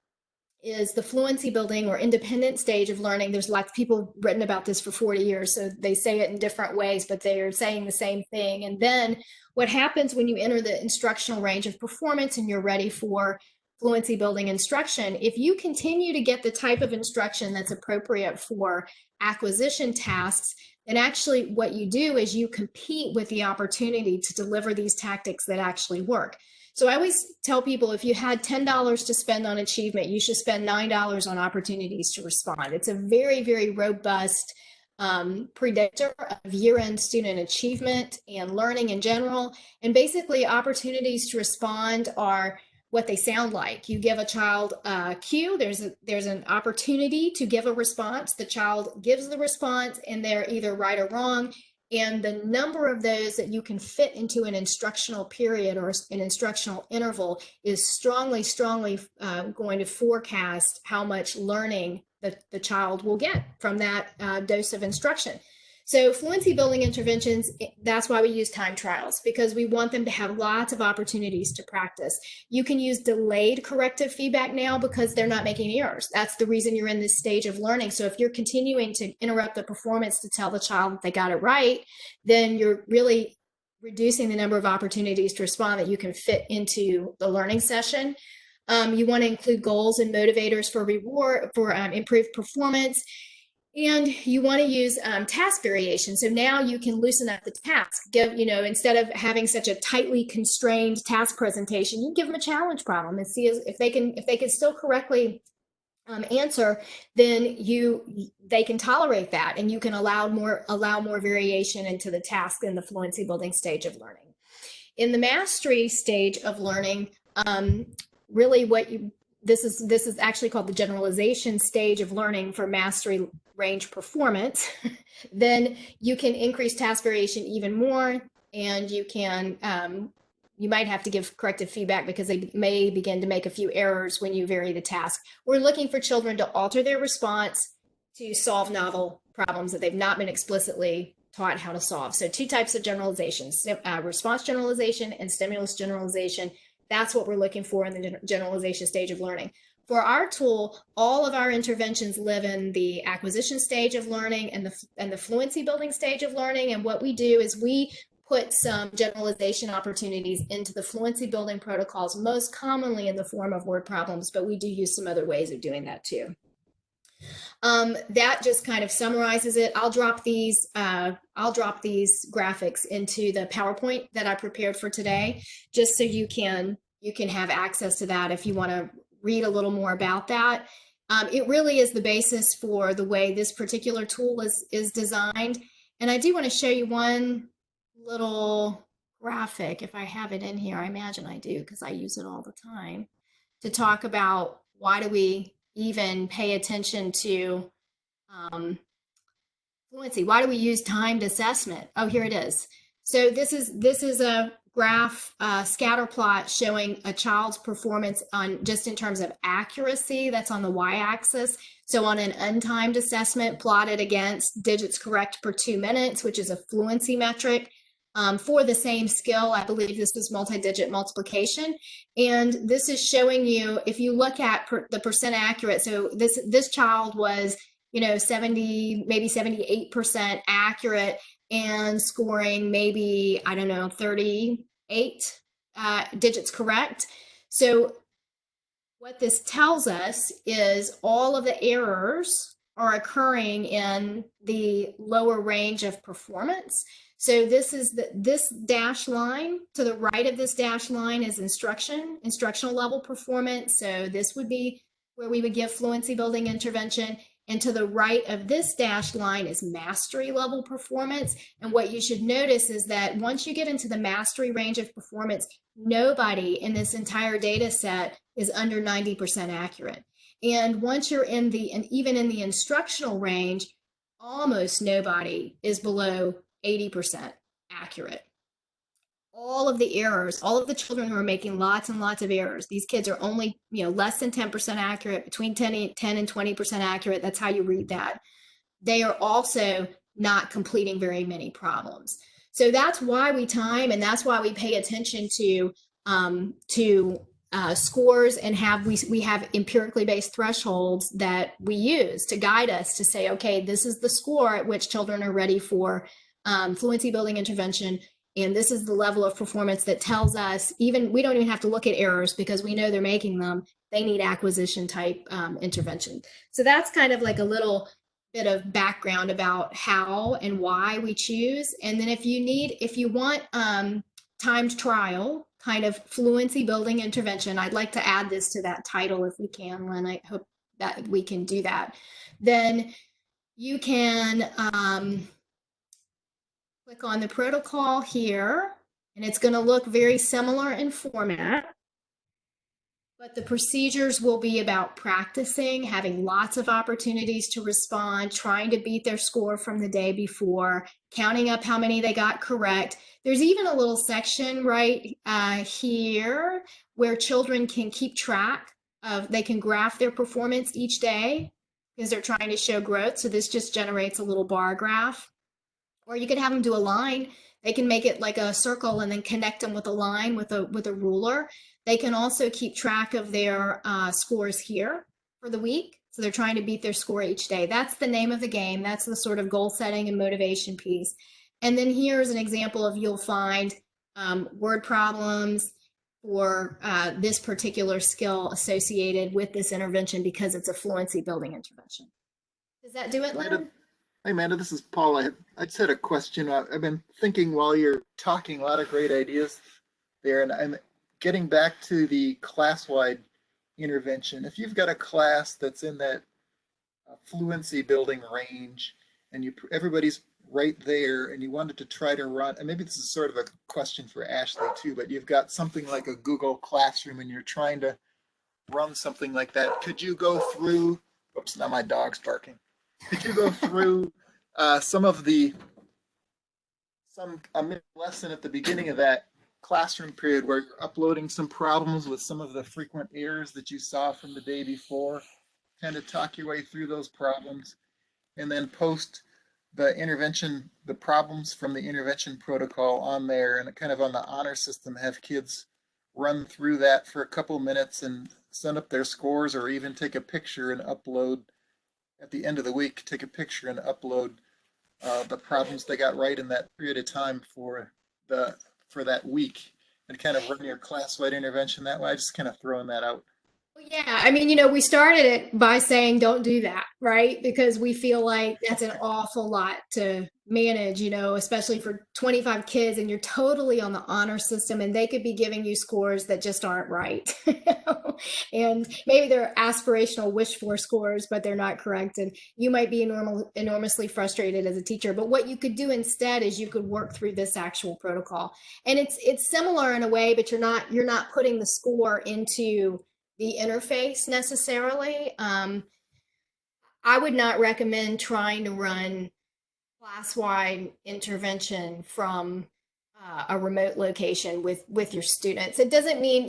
is the fluency building or independent stage of learning. There's lots of people written about this for 40 years, so they say it in different ways, but they are saying the same thing. And then what happens when you enter the instructional range of performance and you're ready for fluency building instruction, if you continue to get the type of instruction that's appropriate for acquisition tasks, then actually what you do is you compete with the opportunity to deliver these tactics that actually work. So I always tell people, if you had $10 to spend on achievement, you should spend $9 on opportunities to respond. It's a very, very robust predictor of year-end student achievement and learning in general. And basically, opportunities to respond are what they sound like. You give a child a cue, there's an opportunity to give a response. The child gives the response, and they're either right or wrong. And the number of those that you can fit into an instructional period or an instructional interval is strongly going to forecast how much learning that the child will get from that dose of instruction. So fluency building interventions, that's why we use time trials, because we want them to have lots of opportunities to practice. You can use delayed corrective feedback now because they're not making errors. That's the reason you're in this stage of learning. So if you're continuing to interrupt the performance to tell the child that they got it right, then you're really reducing the number of opportunities to respond that you can fit into the learning session. You want to include goals and motivators for reward, for improved performance. And you want to use task variation. So now you can loosen up the task. Instead of having such a tightly constrained task presentation, you give them a challenge problem and see if they can still correctly answer. Then they can tolerate that, and you can allow more variation into the task in the fluency building stage of learning. In the mastery stage of learning, really this is actually called the generalization stage of learning for mastery range performance. Then you can increase task variation even more, and you might have to give corrective feedback because they may begin to make a few errors when you vary the task. We're looking for children to alter their response to solve novel problems that they've not been explicitly taught how to solve. So two types of generalization, response generalization and stimulus generalization. That's what we're looking for in the generalization stage of learning. For our tool, all of our interventions live in the acquisition stage of learning and the fluency building stage of learning. And what we do is we put some generalization opportunities into the fluency building protocols, most commonly in the form of word problems, but we do use some other ways of doing that too. That just kind of summarizes it. I'll drop these graphics into the PowerPoint that I prepared for today, just so you can have access to that if you want to read a little more about that. It really is the basis for the way this particular tool is designed. And I do want to show you one little graphic, if I have it in here. I imagine I do, because I use it all the time, to talk about why do we even pay attention to fluency? Why do we use timed assessment? Oh, here it is. So this is a graph scatter plot showing a child's performance on just in terms of accuracy. That's on the y-axis. So on an untimed assessment plotted against digits correct per 2 minutes, which is a fluency metric. For the same skill, I believe this was multi-digit multiplication. And this is showing you, if you look at the percent accurate, so this child was, 70, maybe 78% accurate and scoring maybe, 38 digits correct. So what this tells us is all of the errors are occurring in the lower range of performance. So this is this dashed line. To the right of this dashed line is instructional level performance. So this would be where we would give fluency building intervention. And to the right of this dashed line is mastery level performance. And what you should notice is that once you get into the mastery range of performance, nobody in this entire data set is under 90% accurate. And once you're in the, and even in the instructional range, almost nobody is below 80% accurate. All of the errors, all of the children who are making lots and lots of errors, these kids are only, less than 10% accurate, between 10 and 20% accurate. That's how you read that. They are also not completing very many problems. So that's why we time, and that's why we pay attention to scores, and we have empirically based thresholds that we use to guide us to say, okay, this is the score at which children are ready for fluency building intervention. And this is the level of performance that tells us, even we don't even have to look at errors because we know they're making them. They need acquisition type intervention. So that's kind of like a little bit of background about how and why we choose. And then if you want timed trial, kind of fluency building intervention, I'd like to add this to that title if we can, Lynn. I hope that we can do that. Then you can click on the protocol here, and it's going to look very similar in format. But the procedures will be about practicing, having lots of opportunities to respond, trying to beat their score from the day before, counting up how many they got correct. There's even a little section right here where children can keep track of, they can graph their performance each day because they're trying to show growth. So this just generates a little bar graph. Or you could have them do a line. They can make it like a circle and then connect them with a line with a ruler. They can also keep track of their scores here for the week. So they're trying to beat their score each day. That's the name of the game. That's the sort of goal setting and motivation piece. And then here's an example of, you'll find word problems for this particular skill associated with this intervention because it's a fluency building intervention. Does that do it, Lynn? Hi, Amanda. This is Paul. I just had a question. I've been thinking while you're talking, a lot of great ideas there, and I'm getting back to the class-wide intervention. If you've got a class that's in that fluency building range, and everybody's right there, and you wanted to try to run, and maybe this is sort of a question for Ashley too, but you've got something like a Google Classroom, and you're trying to run something like that. Could you go through? Oops, now my dog's barking. Could you go through some lesson at the beginning of that classroom period where you're uploading some problems with some of the frequent errors that you saw from the day before, kind of talk your way through those problems, and then post the problems from the intervention protocol on there, and kind of on the honor system, have kids run through that for a couple minutes and send up their scores, or even take a picture and upload at the end of the week, take a picture and upload the problems they got right in that period of time for that week, and kind of run your class-wide intervention that way. I just kind of throwing that out. Yeah, I mean, we started it by saying don't do that, right? Because we feel like that's an awful lot to manage, especially for 25 kids, and you're totally on the honor system, and they could be giving you scores that just aren't right. And maybe they're aspirational wish for scores, but they're not correct. And you might be enormously frustrated as a teacher. But what you could do instead is you could work through this actual protocol. And it's similar in a way, but you're not putting the score into the interface necessarily. I would not recommend trying to run class-wide intervention from a remote location with your students. It doesn't mean,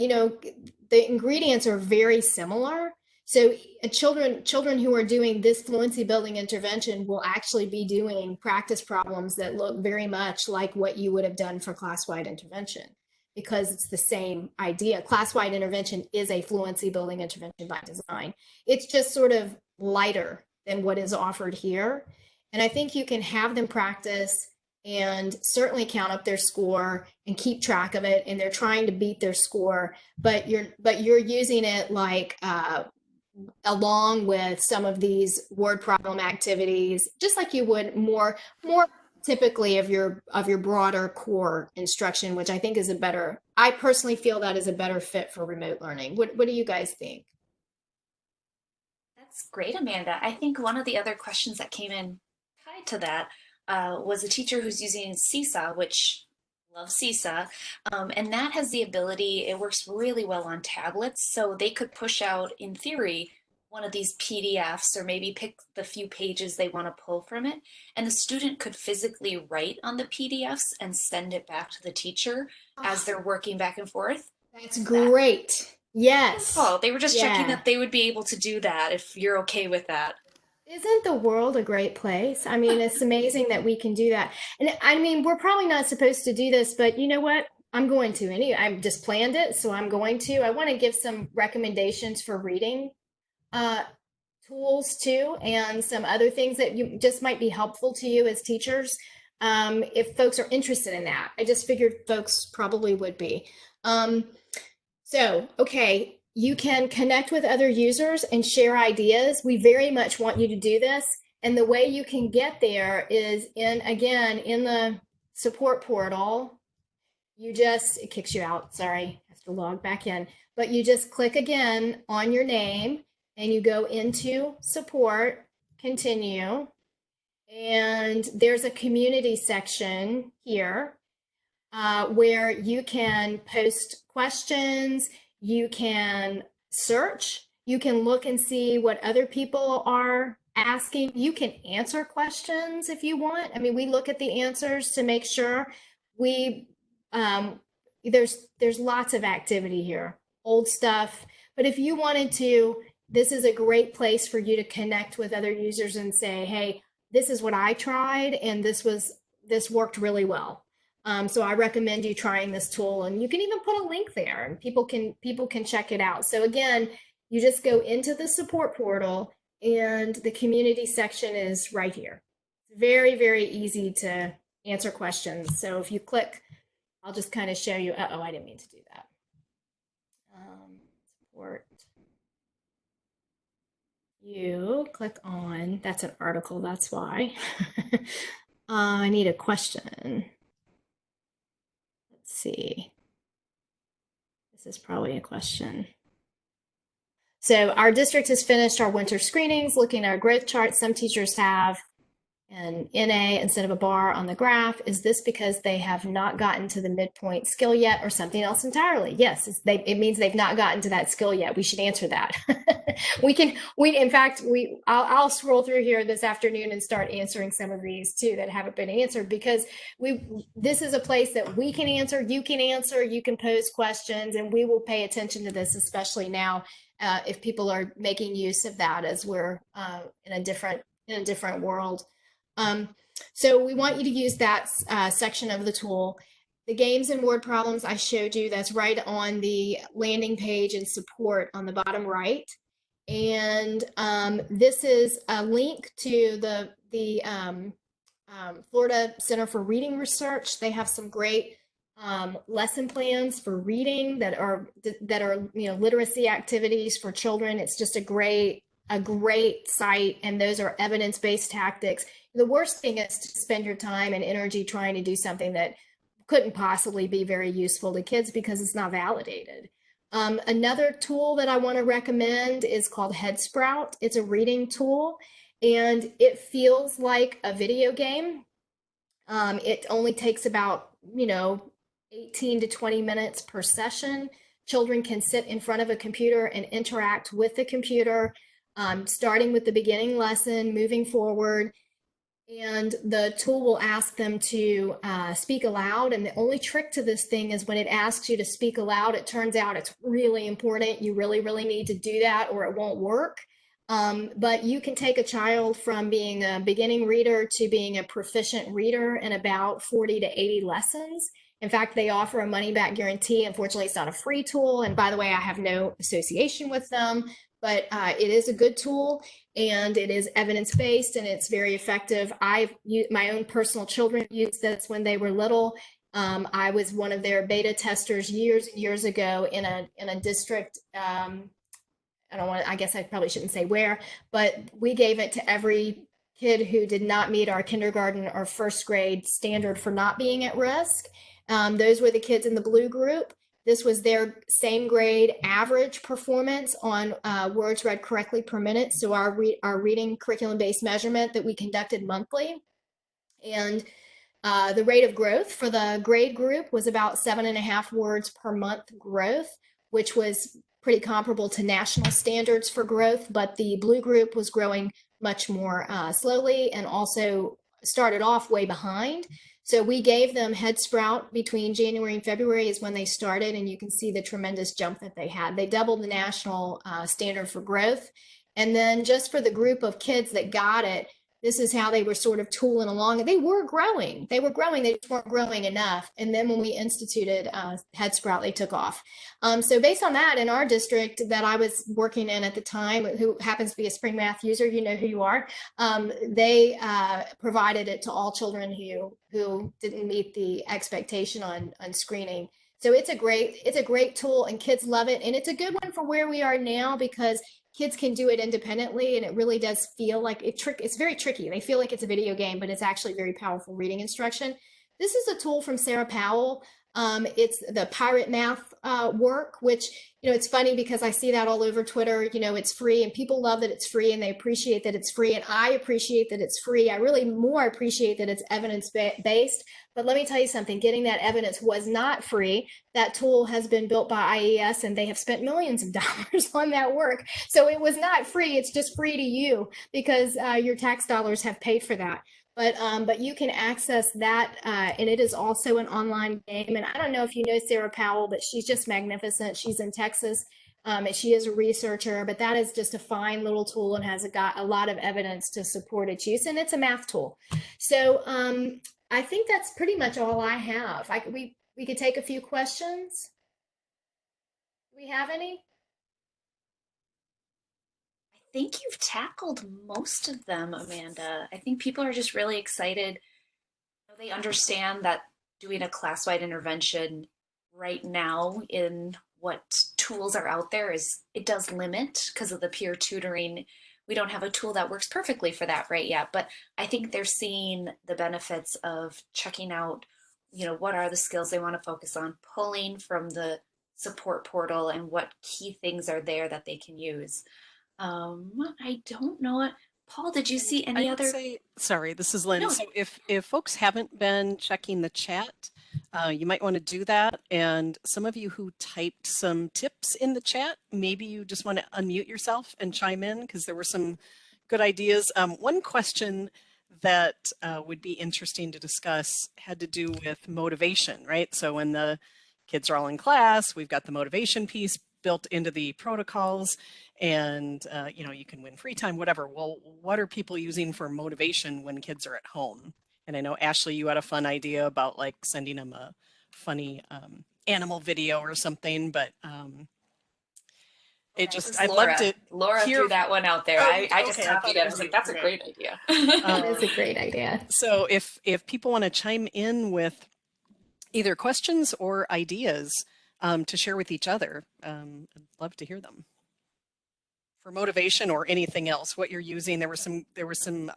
the ingredients are very similar. So children who are doing this fluency building intervention will actually be doing practice problems that look very much like what you would have done for class-wide intervention, because it's the same idea. Class-wide intervention is a fluency building intervention by design. It's just sort of lighter than what is offered here. And I think you can have them practice and certainly count up their score and keep track of it. And they're trying to beat their score, but you're using it like along with some of these word problem activities, just like you would more typically of your broader core instruction, which I think is I personally feel that is a better fit for remote learning. What do you guys think? That's great, Amanda. I think one of the other questions that came in tied to that was a teacher who's using Seesaw, which love Seesaw, and that has the ability, it works really well on tablets, so they could push out, in theory, one of these PDFs or maybe pick the few pages they want to pull from it. And the student could physically write on the PDFs and send it back to the teacher as they're working back and forth. That's great. Yes. Oh, they were just checking Yeah. that they would be able to do that if you're okay with that. Isn't the world a great place? I mean, it's amazing that we can do that. And I mean, we're probably not supposed to do this, but you know what? I'm going to. I've just planned it, so I'm going to. I want to give some recommendations for reading uh, tools too, and some other things that you just might be helpful to you as teachers. If folks are interested in that, I just figured folks probably would be. Um, okay, you can connect with other users and share ideas. We very much want you to do this. And the way you can get there is again, in the support portal. It kicks you out, sorry, have to log back in. But you just click again on your name and you go into support, continue. And there's a community section here where you can post questions, you can search, you can look and see what other people are asking. You can answer questions if you want. I mean, we look at the answers to make sure we there's lots of activity here, old stuff. But if you wanted to, this is a great place for you to connect with other users and say, hey, this is what I tried, and this worked really well. So I recommend you trying this tool, and you can even put a link there, and people can check it out. So again, you just go into the support portal, and the community section is right here. It's very, very easy to answer questions. So if you click, I'll just kind of show you. Oh, I didn't mean to do that. Support. You click on. That's an article. That's why. I need a question. Let's see. This is probably a question. So our district has finished our winter screenings, looking at our growth charts. Some teachers have an NA instead of a bar on the graph. Is this because they have not gotten to the midpoint skill yet or something else entirely? Yes, it means they've not gotten to that skill yet. We should answer that. I'll scroll through here this afternoon and start answering some of these too that haven't been answered, because this is a place that we can answer, you can pose questions, and we will pay attention to this, especially now if people are making use of that as we're in a different world. So we want you to use that section of the tool. The games and word problems I showed you, that's right on the landing page and support on the bottom right. And this is a link to the Florida Center for Reading Research. They have some great lesson plans for reading that are literacy activities for children. It's just a great site, and those are evidence-based tactics. The worst thing is to spend your time and energy trying to do something that couldn't possibly be very useful to kids because it's not validated. Another tool that I want to recommend is called Headsprout. It's a reading tool, and it feels like a video game. It only takes about 18 to 20 minutes per session. Children can sit in front of a computer and interact with the computer, starting with the beginning lesson, moving forward. And the tool will ask them to speak aloud. And the only trick to this thing is when it asks you to speak aloud, it turns out it's really important. You really, really need to do that or it won't work. But you can take a child from being a beginning reader to being a proficient reader in about 40 to 80 lessons. In fact, they offer a money back guarantee. Unfortunately, it's not a free tool. And by the way, I have no association with them, but it is a good tool, and it is evidence-based, and it's very effective. My own personal children used this when they were little. I was one of their beta testers years and years ago in a district. I guess I probably shouldn't say where, but we gave it to every kid who did not meet our kindergarten or first grade standard for not being at risk. Those were the kids in the blue group. This was their same grade average performance on words read correctly per minute. So our reading curriculum-based measurement that we conducted monthly. And the rate of growth for the grade group was about 7.5 words per month growth, which was pretty comparable to national standards for growth, but the blue group was growing much more slowly and also started off way behind. So we gave them head sprout between January and February is when they started, and you can see the tremendous jump that they had. They doubled the national standard for growth. And then just for the group of kids that got it, this is how they were sort of tooling along. They were growing. They just weren't growing enough. And then when we instituted Head Sprout, they took off. So based on that, in our district that I was working in at the time, who happens to be a Spring Math user, you know who you are, they provided it to all children who didn't meet the expectation on screening. So it's a great tool, and kids love it, and it's a good one for where we are now because kids can do it independently, and it really does feel like it's very tricky. They feel like it's a video game, but it's actually very powerful reading instruction. This is a tool from Sarah Powell. It's the pirate math work, which, it's funny because I see that all over Twitter. It's free, and people love that it's free, and they appreciate that it's free. And I appreciate that it's free. I really more appreciate that it's evidence-based. But let me tell you something, getting that evidence was not free. That tool has been built by IES, and they have spent millions of dollars on that work. So it was not free. It's just free to you because your tax dollars have paid for that. But you can access that, and it is also an online game. And I don't know if you know Sarah Powell, but she's just magnificent. She's in Texas, and she is a researcher. But that is just a fine little tool and has got a lot of evidence to support its use. And it's a math tool. So I think that's pretty much all I have. We could take a few questions. Do we have any? I think you've tackled most of them, Amanda. I think people are just really excited. They understand that doing a class-wide intervention right now in what tools are out there it does limit because of the peer tutoring. We don't have a tool that works perfectly for that right yet, but I think they're seeing the benefits of checking out, what are the skills they want to focus on, pulling from the support portal and what key things are there that they can use. I don't know it. Paul, did you see any I would other? say, sorry, this is Lynn. No. So if folks haven't been checking the chat, you might want to do that. And some of you who typed some tips in the chat, maybe you just want to unmute yourself and chime in because there were some good ideas. One question that would be interesting to discuss had to do with motivation, right? So when the kids are all in class, we've got the motivation piece built into the protocols, and you can win free time, whatever. Well, what are people using for motivation when kids are at home? And I know, Ashley, you had a fun idea about like sending them a funny animal video or something, but I'd love to Laura hear. threw that one out there. Oh, I just okay, I copied thought it. it I was was like, you. that's a Okay. great idea. That is a great idea. So if people want to chime in with either questions or ideas to share with each other, I'd love to hear them. For motivation or anything else, what you're using. There were some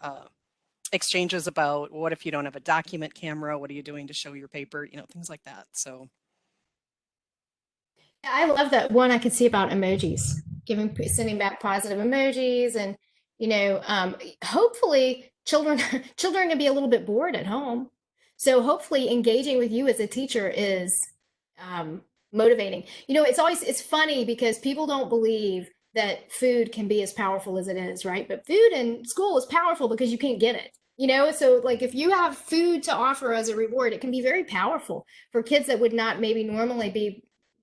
exchanges about what if you don't have a document camera? What are you doing to show your paper? Things like that. So I love that one I could see about emojis, sending back positive emojis, and hopefully children can be a little bit bored at home. So hopefully engaging with you as a teacher is motivating. It's funny because people don't believe that food can be as powerful as it is, right? But food in school is powerful because you can't get it. So like if you have food to offer as a reward, it can be very powerful for kids that would not maybe normally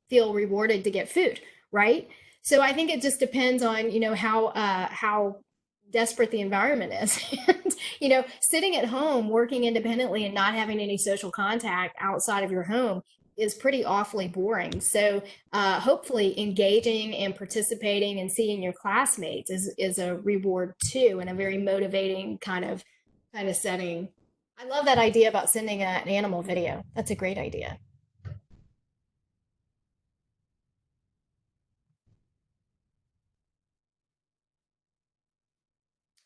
feel rewarded to get food, right? So I think it just depends on how desperate the environment is. And sitting at home working independently and not having any social contact outside of your home is pretty awfully boring. So hopefully engaging and participating and seeing your classmates is a reward too, and a very motivating kind of setting. I love that idea about sending an animal video. That's a great idea.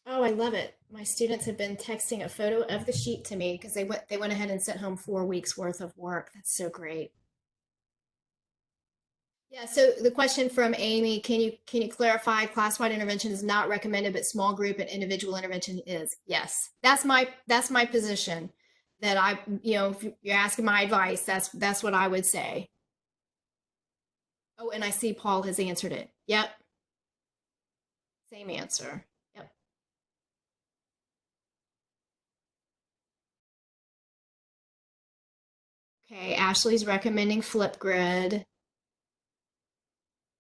Oh, I love it. My students have been texting a photo of the sheet to me because they went ahead and sent home 4 weeks worth of work. That's so great. Yeah, so the question from Amy, can you clarify class-wide intervention is not recommended, but small group and individual intervention is? Yes. That's my position, that if you're asking my advice, that's what I would say. Oh, and I see Paul has answered it. Yep. Same answer. Yep. Okay, Ashley's recommending Flipgrid.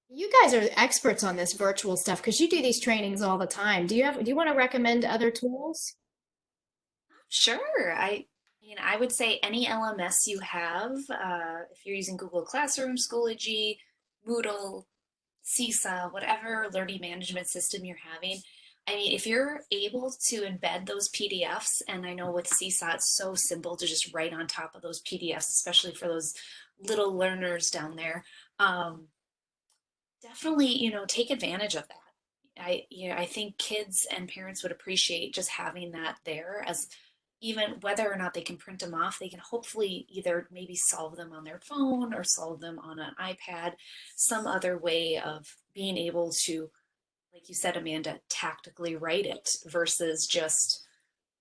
You guys are experts on this virtual stuff because you do these trainings all the time. Do you want to recommend other tools? Sure. I would say any LMS you have, if you're using Google Classroom, Schoology, Moodle, Seesaw, whatever learning management system you're having. I mean, if you're able to embed those PDFs, and I know with Seesaw, it's so simple to just write on top of those PDFs, especially for those little learners down there. Um, Definitely, take advantage of that. I think kids and parents would appreciate just having that there, as even whether or not they can print them off, they can hopefully either maybe solve them on their phone or solve them on an iPad, some other way of being able to, like you said, Amanda, tactically write it versus just,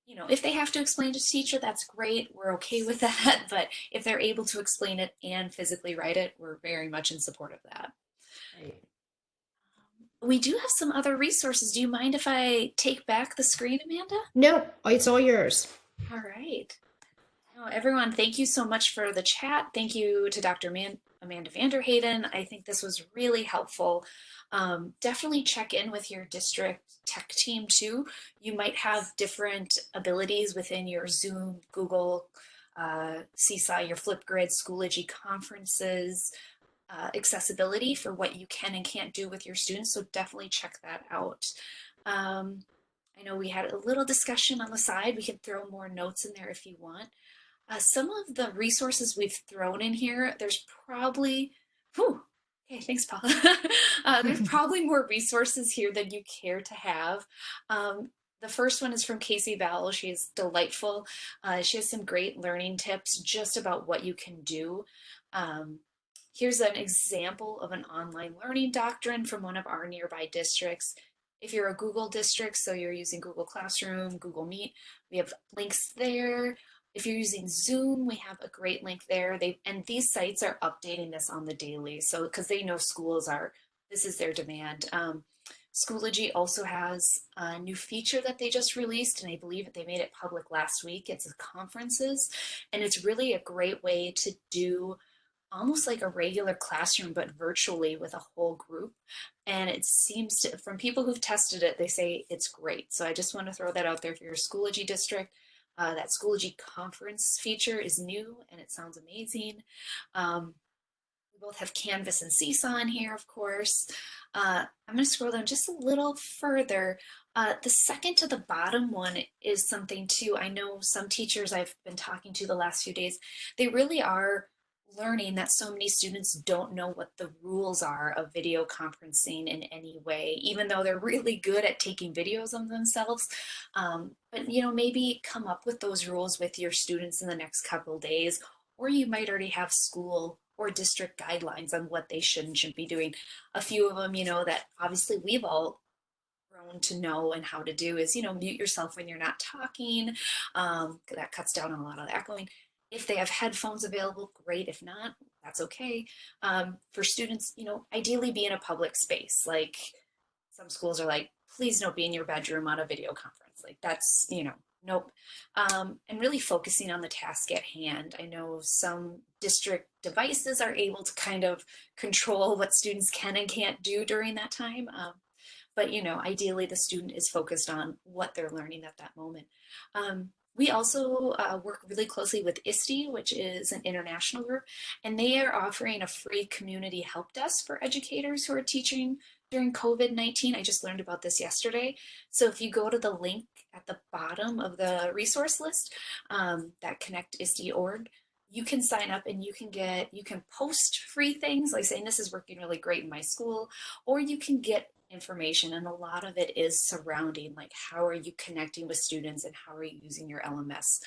if they have to explain to teacher, that's great. We're okay with that. But if they're able to explain it and physically write it, we're very much in support of that. Right. We do have some other resources. Do you mind if I take back the screen, Amanda? Nope, it's all yours. All right. Oh, everyone, thank you so much for the chat. Thank you to Dr. Amanda Vanderhayden. I think this was really helpful. Definitely check in with your district tech team too. You might have different abilities within your Zoom, Google, Seesaw, your Flipgrid, Schoology conferences, accessibility for what you can and can't do with your students. So definitely check that out. I know we had a little discussion on the side. We can throw more notes in there if you want. Some of the resources we've thrown in here, there's probably, whew, okay, thanks, Paul. There's probably more resources here than you care to have. The first one is from Casey Bowell. She's delightful. She has some great learning tips just about what you can do. Um, Here's an example of an online learning doctrine from one of our nearby districts. If you're a Google district, so you're using Google Classroom, Google Meet, we have links there. If you're using Zoom, we have a great link there. And these sites are updating this on the daily, so because they know this is their demand. Schoology also has a new feature that they just released, and I believe that they made it public last week. It's conferences, and it's really a great way to do almost like a regular classroom, but virtually with a whole group. And it seems to, from people who've tested it, they say it's great. So I just want to throw that out there for your Schoology district. That Schoology conference feature is new and it sounds amazing. We both have Canvas and Seesaw in here, of course. I'm going to scroll down just a little further. The second to the bottom one is something too. I know some teachers I've been talking to the last few days, they really are learning that so many students don't know what the rules are of video conferencing in any way, even though they're really good at taking videos of themselves. But maybe come up with those rules with your students in the next couple days, or you might already have school or district guidelines on what they should and shouldn't be doing. A few of them, that obviously we've all grown to know and how to do is, mute yourself when you're not talking. That cuts down on a lot of the echoing. If they have headphones available, great. If not, that's okay. For students, ideally be in a public space. Like some schools are like, please don't be in your bedroom on a video conference. Like that's, nope. And really focusing on the task at hand. I know some district devices are able to kind of control what students can and can't do during that time. But ideally the student is focused on what they're learning at that moment. We also work really closely with ISTE, which is an international group, and they are offering a free community help desk for educators who are teaching during COVID-19. I just learned about this yesterday. So if you go to the link at the bottom of the resource list, that connect ISTE.org, you can sign up and you can post free things like saying this is working really great in my school, or you can get information, and a lot of it is surrounding like how are you connecting with students and how are you using your LMS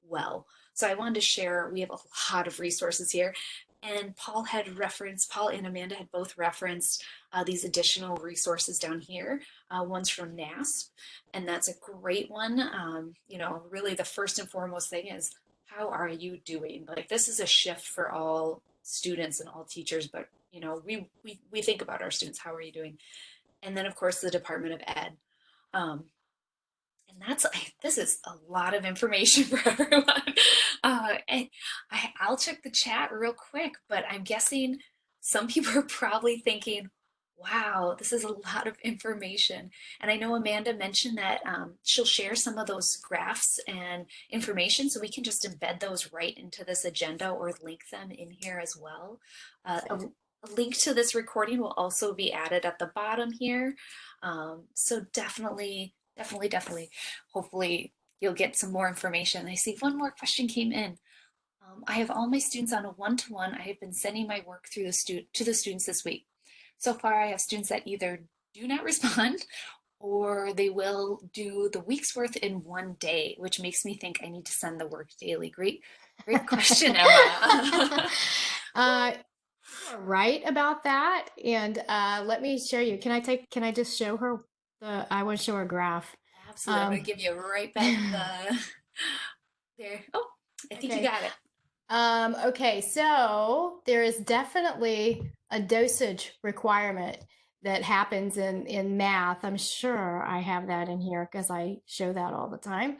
well. So I wanted to share, we have a lot of resources here, and Paul and Amanda had both referenced these additional resources down here. One's from NASP, and that's a great one. Really the first and foremost thing is how are you doing? Like this is a shift for all students and all teachers, but you know, we think about our students. How are you doing? And then of course the Department of Ed. Um, and that's this is a lot of information for everyone. And I'll check the chat real quick, but I'm guessing some people are probably thinking, wow, this is a lot of information. And I know Amanda mentioned that she'll share some of those graphs and information so we can just embed those right into this agenda or link them in here as well. A link to this recording will also be added at the bottom here. So definitely, hopefully you'll get some more information. I see one more question came in. I have all my students on a one-to-one. I have been sending my work through to the students this week. So far, I have students that either do not respond or they will do the week's worth in one day, which makes me think I need to send the work daily. Great question, Emma. You are right about that. And let me show you. Can I just show her I want to show her a graph. Absolutely. I'm going to give you right back there. Oh, I think you got it. Okay, so there is definitely a dosage requirement that happens in math. I'm sure I have that in here because I show that all the time.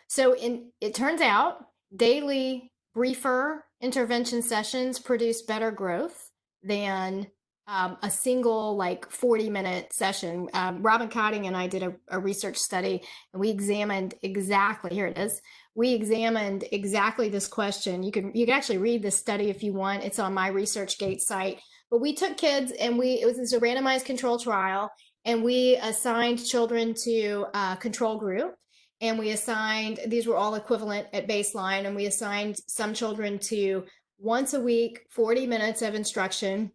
So it turns out daily briefer intervention sessions produce better growth than a single like 40-minute session. Robin Cotting and I did a research study, and we examined exactly, here it is, we examined exactly this question. You can actually read this study if you want. It's on my ResearchGate site. But we took kids and it was a randomized control trial, and we assigned children to a control group, and we assigned, these were all equivalent at baseline, and we assigned some children to once a week 40 minutes of instruction.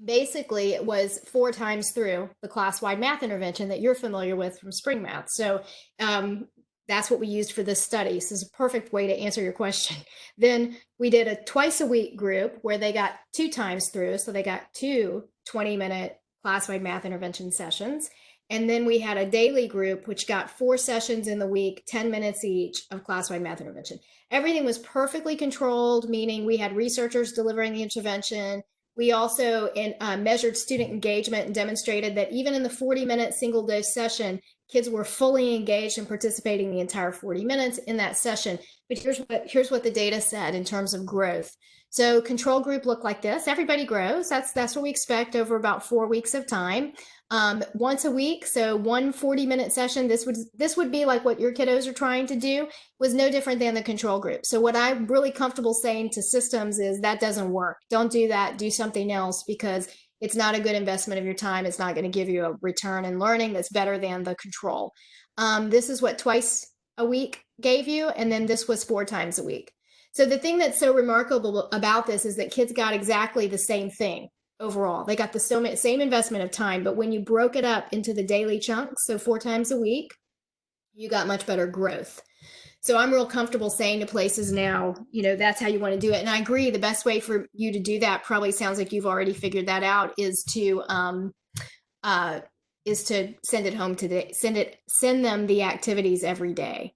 Basically, it was 4 times through the class-wide math intervention that you're familiar with from spring math. So that's what we used for this study. So it's a perfect way to answer your question. Then we did a twice a week group where they got 2 times through. So they got 2 20-minute class-wide math intervention sessions. And then we had a daily group, which got 4 sessions in the week, 10 minutes each of class-wide math intervention. Everything was perfectly controlled, meaning we had researchers delivering the intervention. We also measured student engagement and demonstrated that even in the 40-minute single dose session, kids were fully engaged and participating the entire 40 minutes in that session. But here's what the data said in terms of growth. So control group looked like this. Everybody grows. That's what we expect over about 4 weeks of time. Once a week, so one 40-minute session. This would be like what your kiddos are trying to do, was no different than the control group. So what I'm really comfortable saying to systems is that doesn't work. Don't do that. Do something else, because it's not a good investment of your time. It's not going to give you a return in learning that's better than the control. This is what twice a week gave you, and then this was 4 times a week. So the thing that's so remarkable about this is that kids got exactly the same thing overall. They got the same investment of time, but when you broke it up into the daily chunks, so 4 times a week, you got much better growth. So I'm real comfortable saying to places now, that's how you want to do it. And I agree, the best way for you to do that, probably sounds like you've already figured that out, is to send it home today. Send them the activities every day.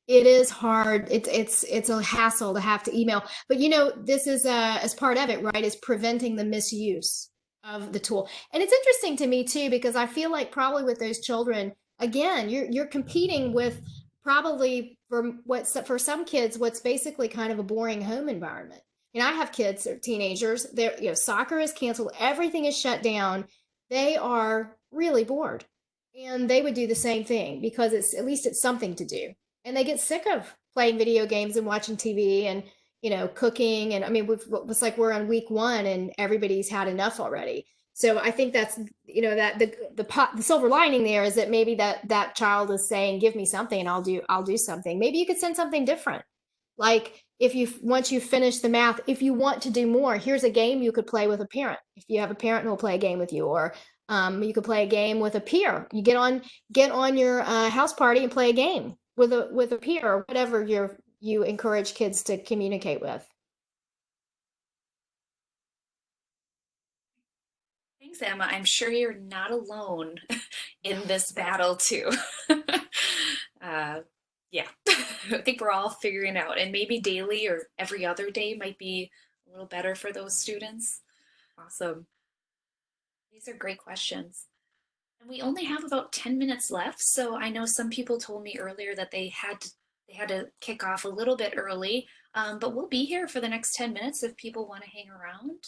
It is hard. It's a hassle to have to email, but this is as part of it, right? Is preventing the misuse of the tool. And it's interesting to me too, because I feel like probably with those children, again, you're competing with probably for some kids, what's basically kind of a boring home environment. I have kids or teenagers. Soccer is canceled, everything is shut down. They are really bored, and they would do the same thing because at least it's something to do, and they get sick of playing video games and watching TV and cooking. And I mean, it's like we're on week 1 and everybody's had enough already. So I think that's that the silver lining there is that maybe that child is saying, give me something and I'll do something. Maybe you could send something different, like once you finish the math, if you want to do more, here's a game you could play with a parent. If you have a parent who will play a game with you, or you could play a game with a peer. You get on your house party and play a game with a peer, or whatever you encourage kids to communicate with. Thanks, Emma. I'm sure you're not alone in this battle too. Yeah. I think we're all figuring out, and maybe daily or every other day might be a little better for those students. Awesome. These are great questions. And we only have about 10 minutes left, so I know some people told me earlier that they had to kick off a little bit early, but we'll be here for the next 10 minutes if people want to hang around.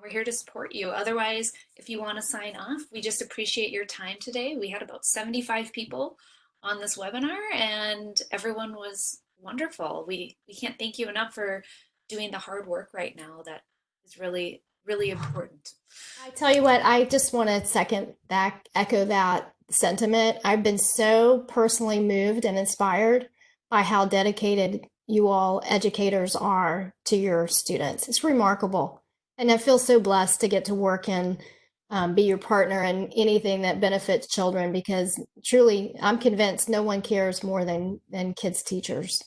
We're here to support you. Otherwise, if you want to sign off, we just appreciate your time today. We had about 75 people on this webinar, and everyone was wonderful. We can't thank you enough for doing the hard work right now. That is really, really important. I tell you what, I just want to second that, echo that sentiment. I've been so personally moved and inspired by how dedicated you all educators are to your students. It's remarkable. And I feel so blessed to get to work and be your partner in anything that benefits children because truly, I'm convinced no one cares more than kids' teachers.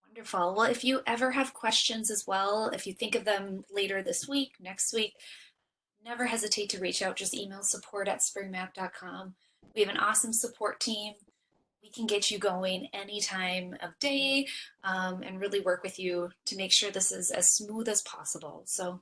Wonderful. Well, if you ever have questions as well, if you think of them later this week, next week, never hesitate to reach out. Just email support@springmap.com. We have an awesome support team. We can get you going any time of day and really work with you to make sure this is as smooth as possible. So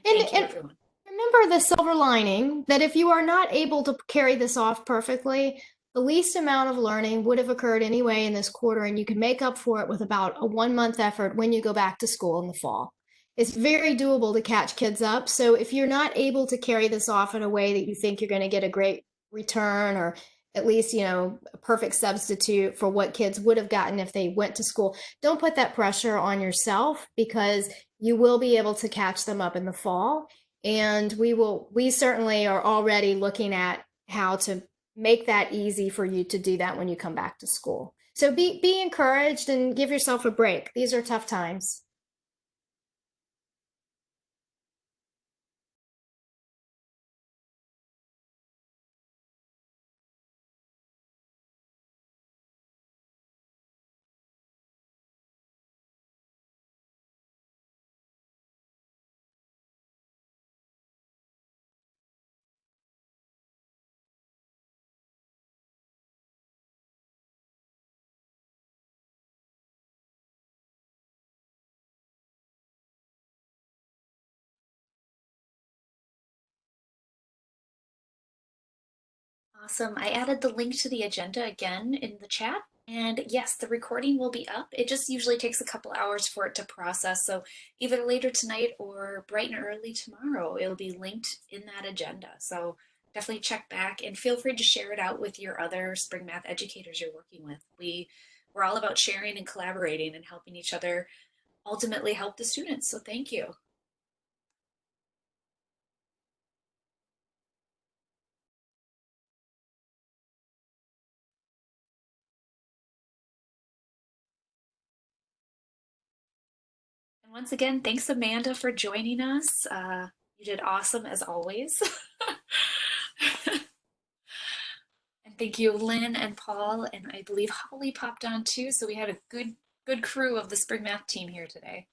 thank you, And everyone. remember the silver lining that if you are not able to carry this off perfectly, the least amount of learning would have occurred anyway in this quarter, and you can make up for it with about a 1 month effort when you go back to school in the fall. It's very doable to catch kids up. So if you're not able to carry this off in a way that you think you're going to get a great return or at least, a perfect substitute for what kids would have gotten if they went to school, don't put that pressure on yourself because you will be able to catch them up in the fall. And we certainly are already looking at how to make that easy for you to do that when you come back to school. So be encouraged and give yourself a break. These are tough times. Awesome. I added the link to the agenda again in the chat. And yes, the recording will be up. It just usually takes a couple hours for it to process. So either later tonight or bright and early tomorrow, it'll be linked in that agenda. So definitely check back and feel free to share it out with your other spring math educators you're working with. We're all about sharing and collaborating and helping each other ultimately help the students. So thank you. And once again, thanks Amanda for joining us. You did awesome as always. And thank you, Lynn and Paul, and I believe Holly popped on too. So we had a good crew of the Spring Math team here today.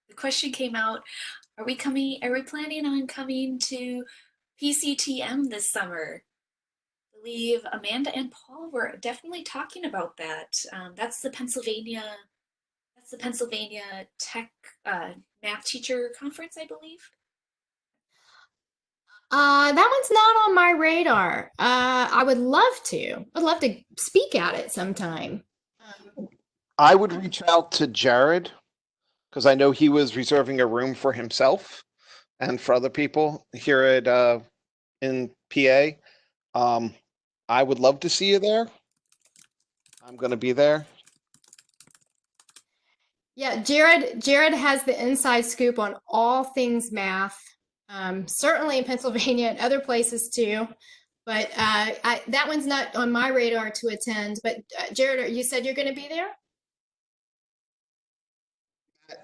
The question came out, are we planning on coming to PCTM this summer? I believe Amanda and Paul were definitely talking about that. That's the Pennsylvania Tech Math Teacher Conference, I believe. That one's not on my radar. I would love to. I'd love to speak at it sometime. I would reach out to Jared because I know he was reserving a room for himself and for other people here at in PA. I would love to see you there. I'm going to be there. Yeah, Jared has the inside scoop on all things math. certainly in Pennsylvania and other places too. But that one's not on my radar to attend. But Jared, you said you're going to be there?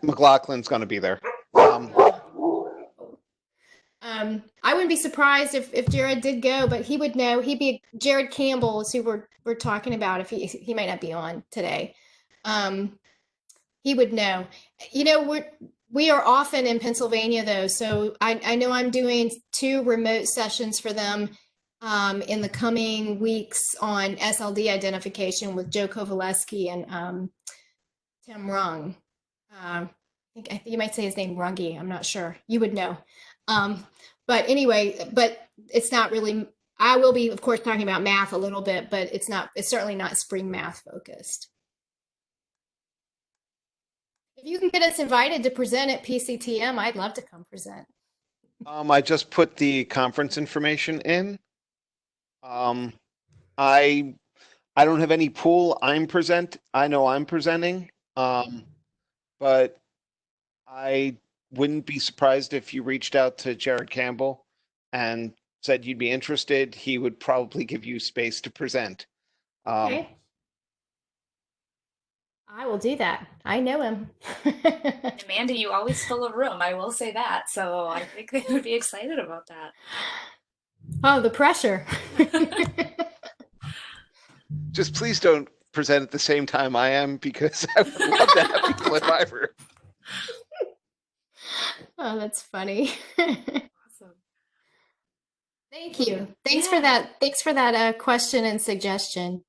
McLaughlin's going to be there. I wouldn't be surprised if Jared did go, but he would know. He'd be Jared Campbell is who we're talking about. If he might not be on today, he would know. You know, we are often in Pennsylvania though, so I know I'm doing 2 remote sessions for them in the coming weeks on SLD identification with Joe Kovaleski and Tim Rung. I think you might say his name Rungy. I'm not sure. You would know. But anyway, but it's not really. I will be, of course, talking about math a little bit, but it's not. It's certainly not spring math focused. If you can get us invited to present at PCTM, I'd love to come present. I just put the conference information in. I don't have any pool. I know I'm presenting. But I wouldn't be surprised if you reached out to Jared Campbell and said you'd be interested. He would probably give you space to present. Okay. I will do that. I know him. Amanda, you always fill a room. I will say that. So I think they would be excited about that. Oh, the pressure. Just please don't present at the same time I am, because I would love to have people in my room. Oh, that's funny. Awesome. Thank you. Thanks for Yeah. that. Thanks for that question and suggestion.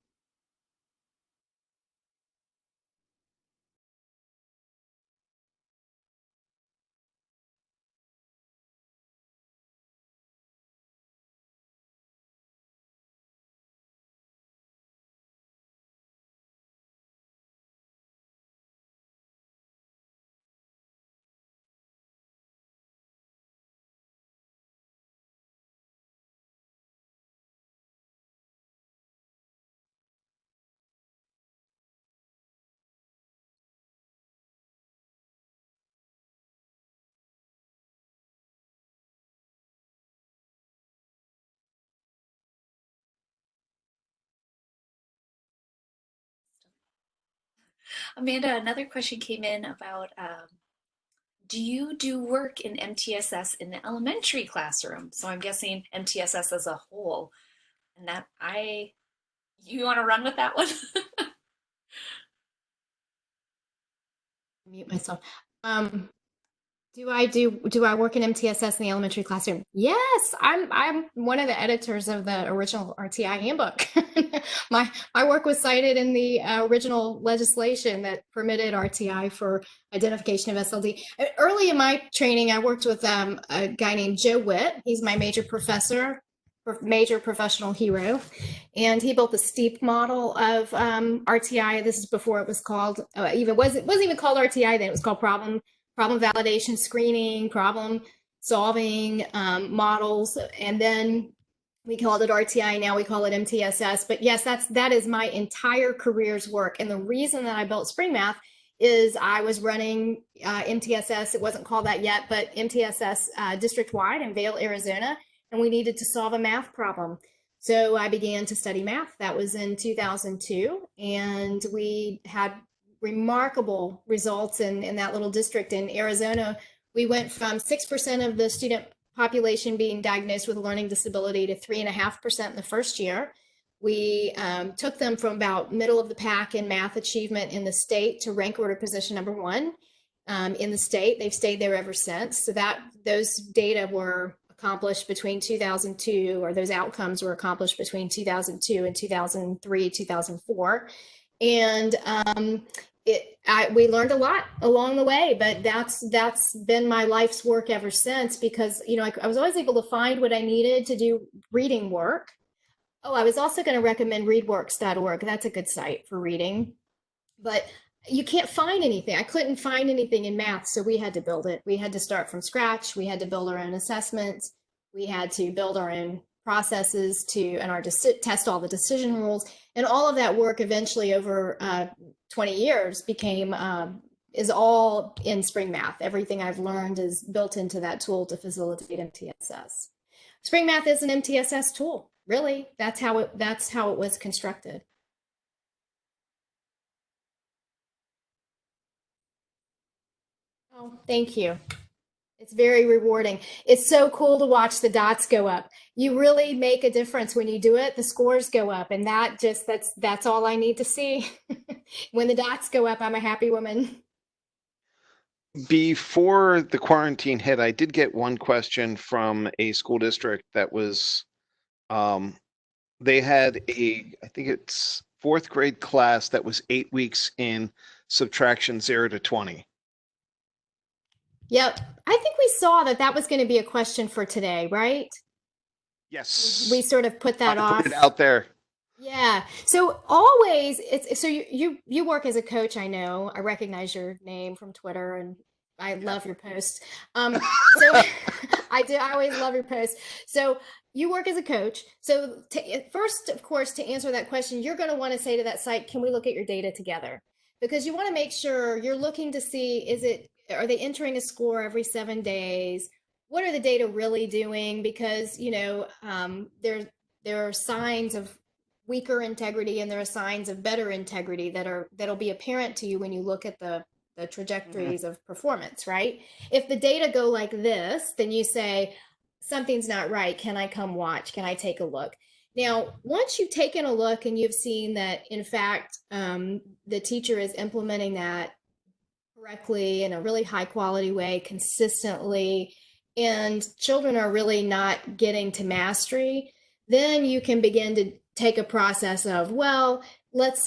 Amanda, another question came in about do you do work in MTSS in the elementary classroom? So I'm guessing MTSS as a whole. And you want to run with that one? Mute myself. Do I work in MTSS in the elementary classroom? Yes, I'm one of the editors of the original RTI handbook. My work was cited in the original legislation that permitted RTI for identification of SLD. Early in my training, I worked with a guy named Joe Witt. He's my major professor, major professional hero, and he built the STEEP model of RTI. This is before it was called wasn't even called RTI then. It was called problem validation screening, problem solving models, and then we called it RTI. Now we call it MTSS. But yes, that is my entire career's work. And the reason that I built Spring Math is I was running MTSS. It wasn't called that yet, but MTSS district-wide in Vail, Arizona, and we needed to solve a math problem. So I began to study math. That was in 2002, and we had remarkable results in that little district in Arizona. We went from 6% of the student population being diagnosed with a learning disability to 3.5% in the first year. We took them from about middle of the pack in math achievement in the state to rank order position number 1 in the state. They've stayed there ever since. So those data were accomplished between 2002, or those outcomes were accomplished between 2002 and 2003, 2004. And we learned a lot along the way, but that's been my life's work ever since, because I was always able to find what I needed to do reading work. Oh, I was also going to recommend readworks.org. That's a good site for reading, but you can't find anything. I couldn't find anything in math, so we had to build it. We had to start from scratch. We had to build our own assessments. We had to build our own processes test all the decision rules, and all of that work eventually over 20 years became is all in Spring Math. Everything I've learned is built into that tool to facilitate MTSS. Spring Math is an MTSS tool. Really, that's how it was constructed. Oh, thank you. It's very rewarding. It's so cool to watch the dots go up. You really make a difference when you do it. The scores go up, and that's all I need to see. When the dots go up, I'm a happy woman. Before the quarantine hit, I did get one question from a school district that was, they had I think it's fourth grade class that was 8 weeks in subtraction 0 to 20. Yep. I think we saw that was going to be a question for today, right? Yes. We sort of put that I off. put it out there. Yeah. So always so you work as a coach, I know. I recognize your name from Twitter and I love your posts. So I always love your posts. So you work as a coach. So first, of course, to answer that question, you're going to want to say to that site, can we look at your data together? Because you want to make sure you're looking to see, are they entering a score every 7 days? What are the data really doing? Because, there are signs of weaker integrity and there are signs of better integrity that'll be apparent to you when you look at the trajectories of performance, right? If the data go like this, then you say something's not right. Can I come watch? Can I take a look? Now, once you've taken a look and you've seen that, in fact, the teacher is implementing that correctly in a really high quality way, consistently, and children are really not getting to mastery, then you can begin to take a process of, well, let's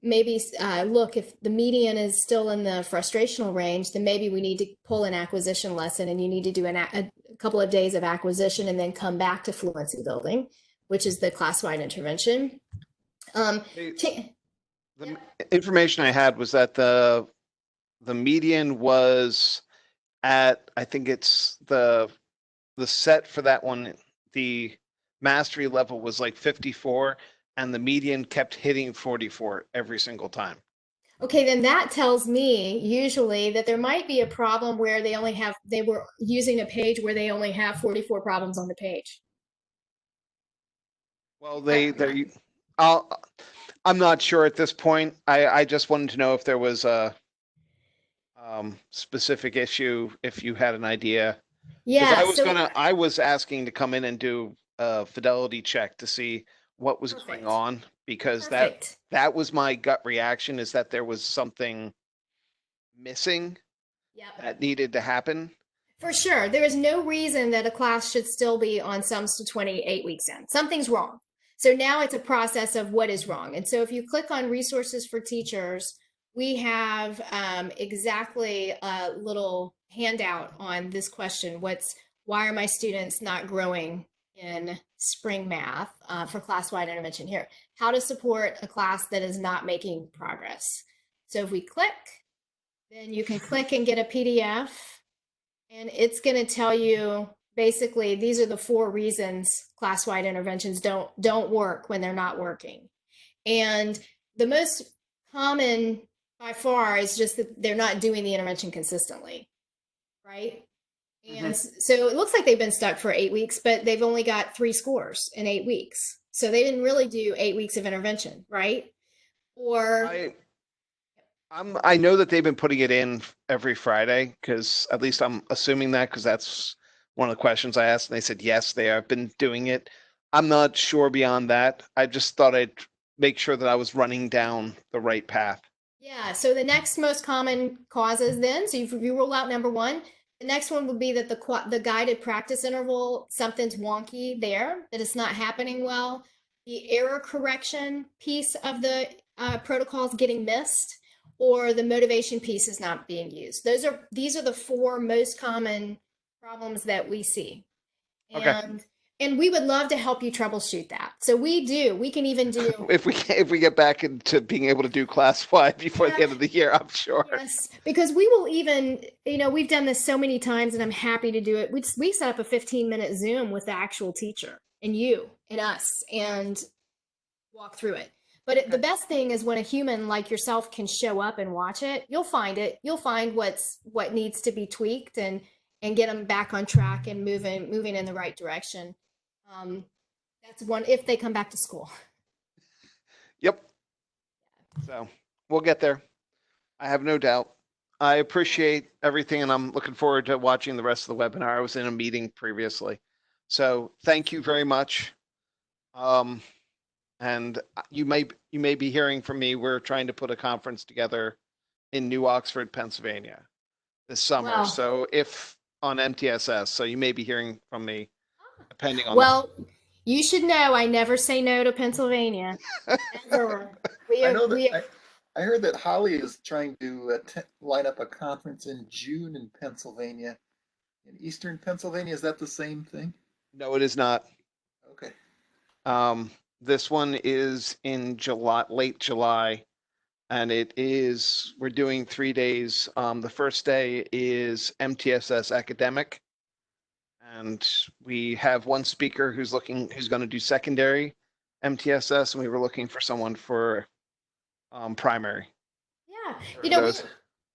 maybe look, if the median is still in the frustrational range, then maybe we need to pull an acquisition lesson and you need to do a couple of days of acquisition and then come back to fluency building, which is the class-wide intervention. The information I had was that the median was at, I think it's the set for that one, the mastery level was like 54 and the median kept hitting 44 every single time. Okay, then that tells me usually that there might be a problem where they were using a page where they only have 44 problems on the page. Well, I'm not sure at this point. I just wanted to know if there was a specific issue, if you had an idea. Yeah, I was asking to come in and do a fidelity check to see what was going on, because perfect. that was my gut reaction, is that there was something missing Yep. that needed to happen. For sure. There is no reason that a class should still be on sums to 28 weeks in. Something's wrong. So now it's a process of what is wrong. And so if you click on resources for teachers, we have exactly a little handout on this question. Why are my students not growing in spring math for class-wide intervention here? How to support a class that is not making progress. So if we click, then you can click and get a PDF. And it's going to tell you basically these are the 4 reasons class-wide interventions don't work when they're not working. And the most common by far is just that they're not doing the intervention consistently, right? And so it looks like they've been stuck for 8 weeks, but they've only got 3 scores in 8 weeks. So they didn't really do 8 weeks of intervention, right? Or I know that they've been putting it in every Friday, because at least I'm assuming that, because that's one of the questions I asked, and they said yes, they have been doing it. I'm not sure beyond that. I just thought I'd make sure that I was running down the right path. yeah, so the next most common causes then, so you rule out number 1. The next one would be that the guided practice interval, something's wonky there, that it's not happening well. The error correction piece of the protocol is getting missed, or the motivation piece is not being used. These are the 4 most common problems that we see. And we would love to help you troubleshoot that. So we can even do if we get back into being able to do class-wide before the end of the year, I'm sure. Yes, because we will even, we've done this so many times and I'm happy to do it. We set up a 15-minute Zoom with the actual teacher and you and us and walk through it. But the best thing is when a human like yourself can show up and watch it. You'll find it. You'll find what needs to be tweaked and get them back on track and moving in the right direction. Um, that's one if they come back to school. Yep. So we'll get there. I have no doubt. I appreciate everything and I'm looking forward to watching the rest of the webinar. I was in a meeting previously. So thank you very much. And you may be hearing from me. We're trying to put a conference together in New Oxford, Pennsylvania this summer. Wow. So if on MTSS, so you may be hearing from me depending on Well, you should know I never say no to Pennsylvania. Ever. I know that I heard that Holly is trying to line up a conference in June in Pennsylvania, in Eastern Pennsylvania. Is that the same thing? No, it is not. Okay. This one is in July, late July, and we're doing 3 days. The first day is MTSS academic, and we have one speaker who's going to do secondary MTSS, and we were looking for someone for primary. Yeah. for You know, those.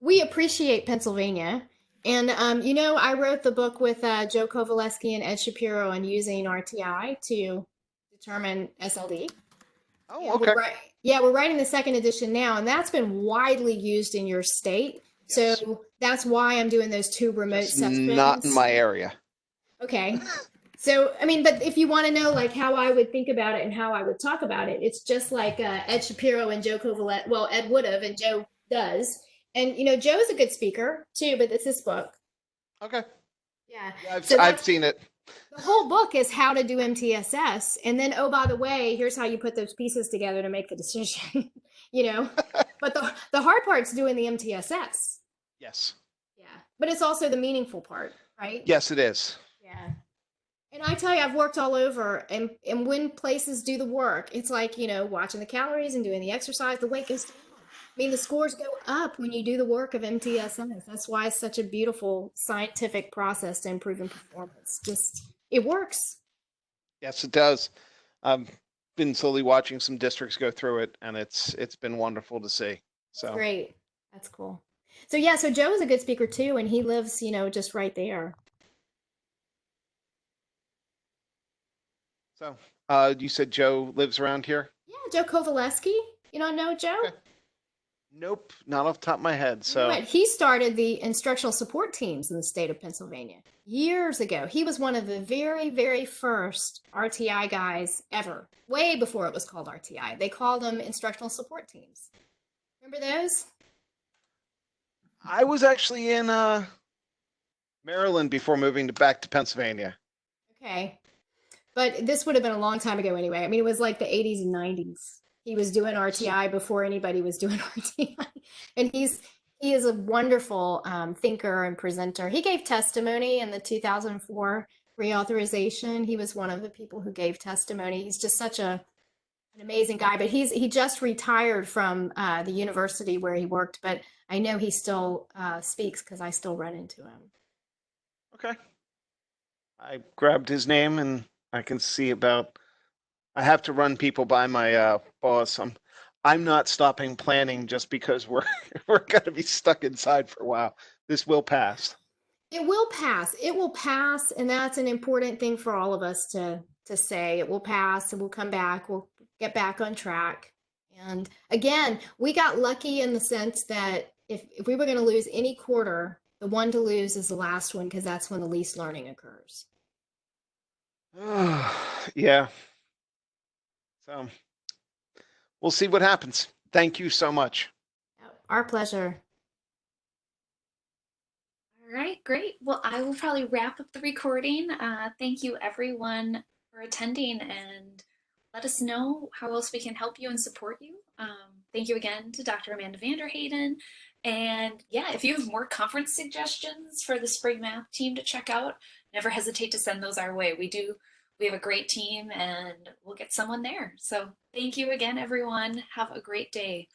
we appreciate Pennsylvania. And, I wrote the book with Joe Kovaleski and Ed Shapiro on using RTI to determine SLD. Oh, And okay. we're writing the second edition now, and that's been widely used in your state. Yes. So that's why I'm doing those two remote Just sessions. not in my area. Okay. So, I mean, but if you want to know like how I would think about it and how I would talk about it, it's just like Ed Shapiro and Joe Kovaleski. Well, Ed would have, and Joe does. And Joe's a good speaker too, but it's his book. Okay. Yeah. Yeah, So I've seen it. the whole book is how to do MTSS, and then oh by the way, here's how you put those pieces together to make the decision. But the hard part's doing the MTSS. Yes. Yeah, but it's also the meaningful part, right? Yes, it is. Yeah. And I tell you, I've worked all over, and when places do the work, it's like, watching the calories and doing the exercise, the weight goes down. I mean, the scores go up when you do the work of MTSS. That's why it's such a beautiful scientific process to improving performance. Just, it works. Yes, it does. I've been slowly watching some districts go through it, and it's been wonderful to see. So Great. That's cool. So yeah, so Joe is a good speaker too, and he lives, just right there. So, you said Joe lives around here? Yeah, Joe Kovaleski. You don't know Joe? Okay. Nope, not off the top of my head. You know So, what? He started the instructional support teams in the state of Pennsylvania years ago. He was one of the very, very first RTI guys ever, way before it was called RTI. They called them instructional support teams. Remember those? I was actually in Maryland before moving back to Pennsylvania. Okay. But this would have been a long time ago anyway. I mean, it was like the 80s and 90s. He was doing RTI before anybody was doing RTI. And he is a wonderful thinker and presenter. He gave testimony in the 2004 reauthorization. He was one of the people who gave testimony. He's just such an amazing guy. But he just retired from the university where he worked. But I know he still speaks because I still run into him. Okay. I grabbed his name and I can see about. I have to run people by my boss. I'm not stopping planning just because we're going to be stuck inside for a while. This will pass. It will pass. It will pass, and that's an important thing for all of us to say. It will pass, and we'll come back. We'll get back on track. And again, we got lucky in the sense that if we were going to lose any quarter, the one to lose is the last one because that's when the least learning occurs. Yeah. So we'll see what happens. Thank you so much. Our pleasure. All right, great. Well, I will probably wrap up the recording. Thank you everyone for attending and let us know how else we can help you and support you. Thank you again to Dr. Amanda Vanderhayden. And yeah, if you have more conference suggestions for the spring math team to check out, never hesitate to send those our way. We have a great team and we'll get someone there. So thank you again, everyone. Have a great day.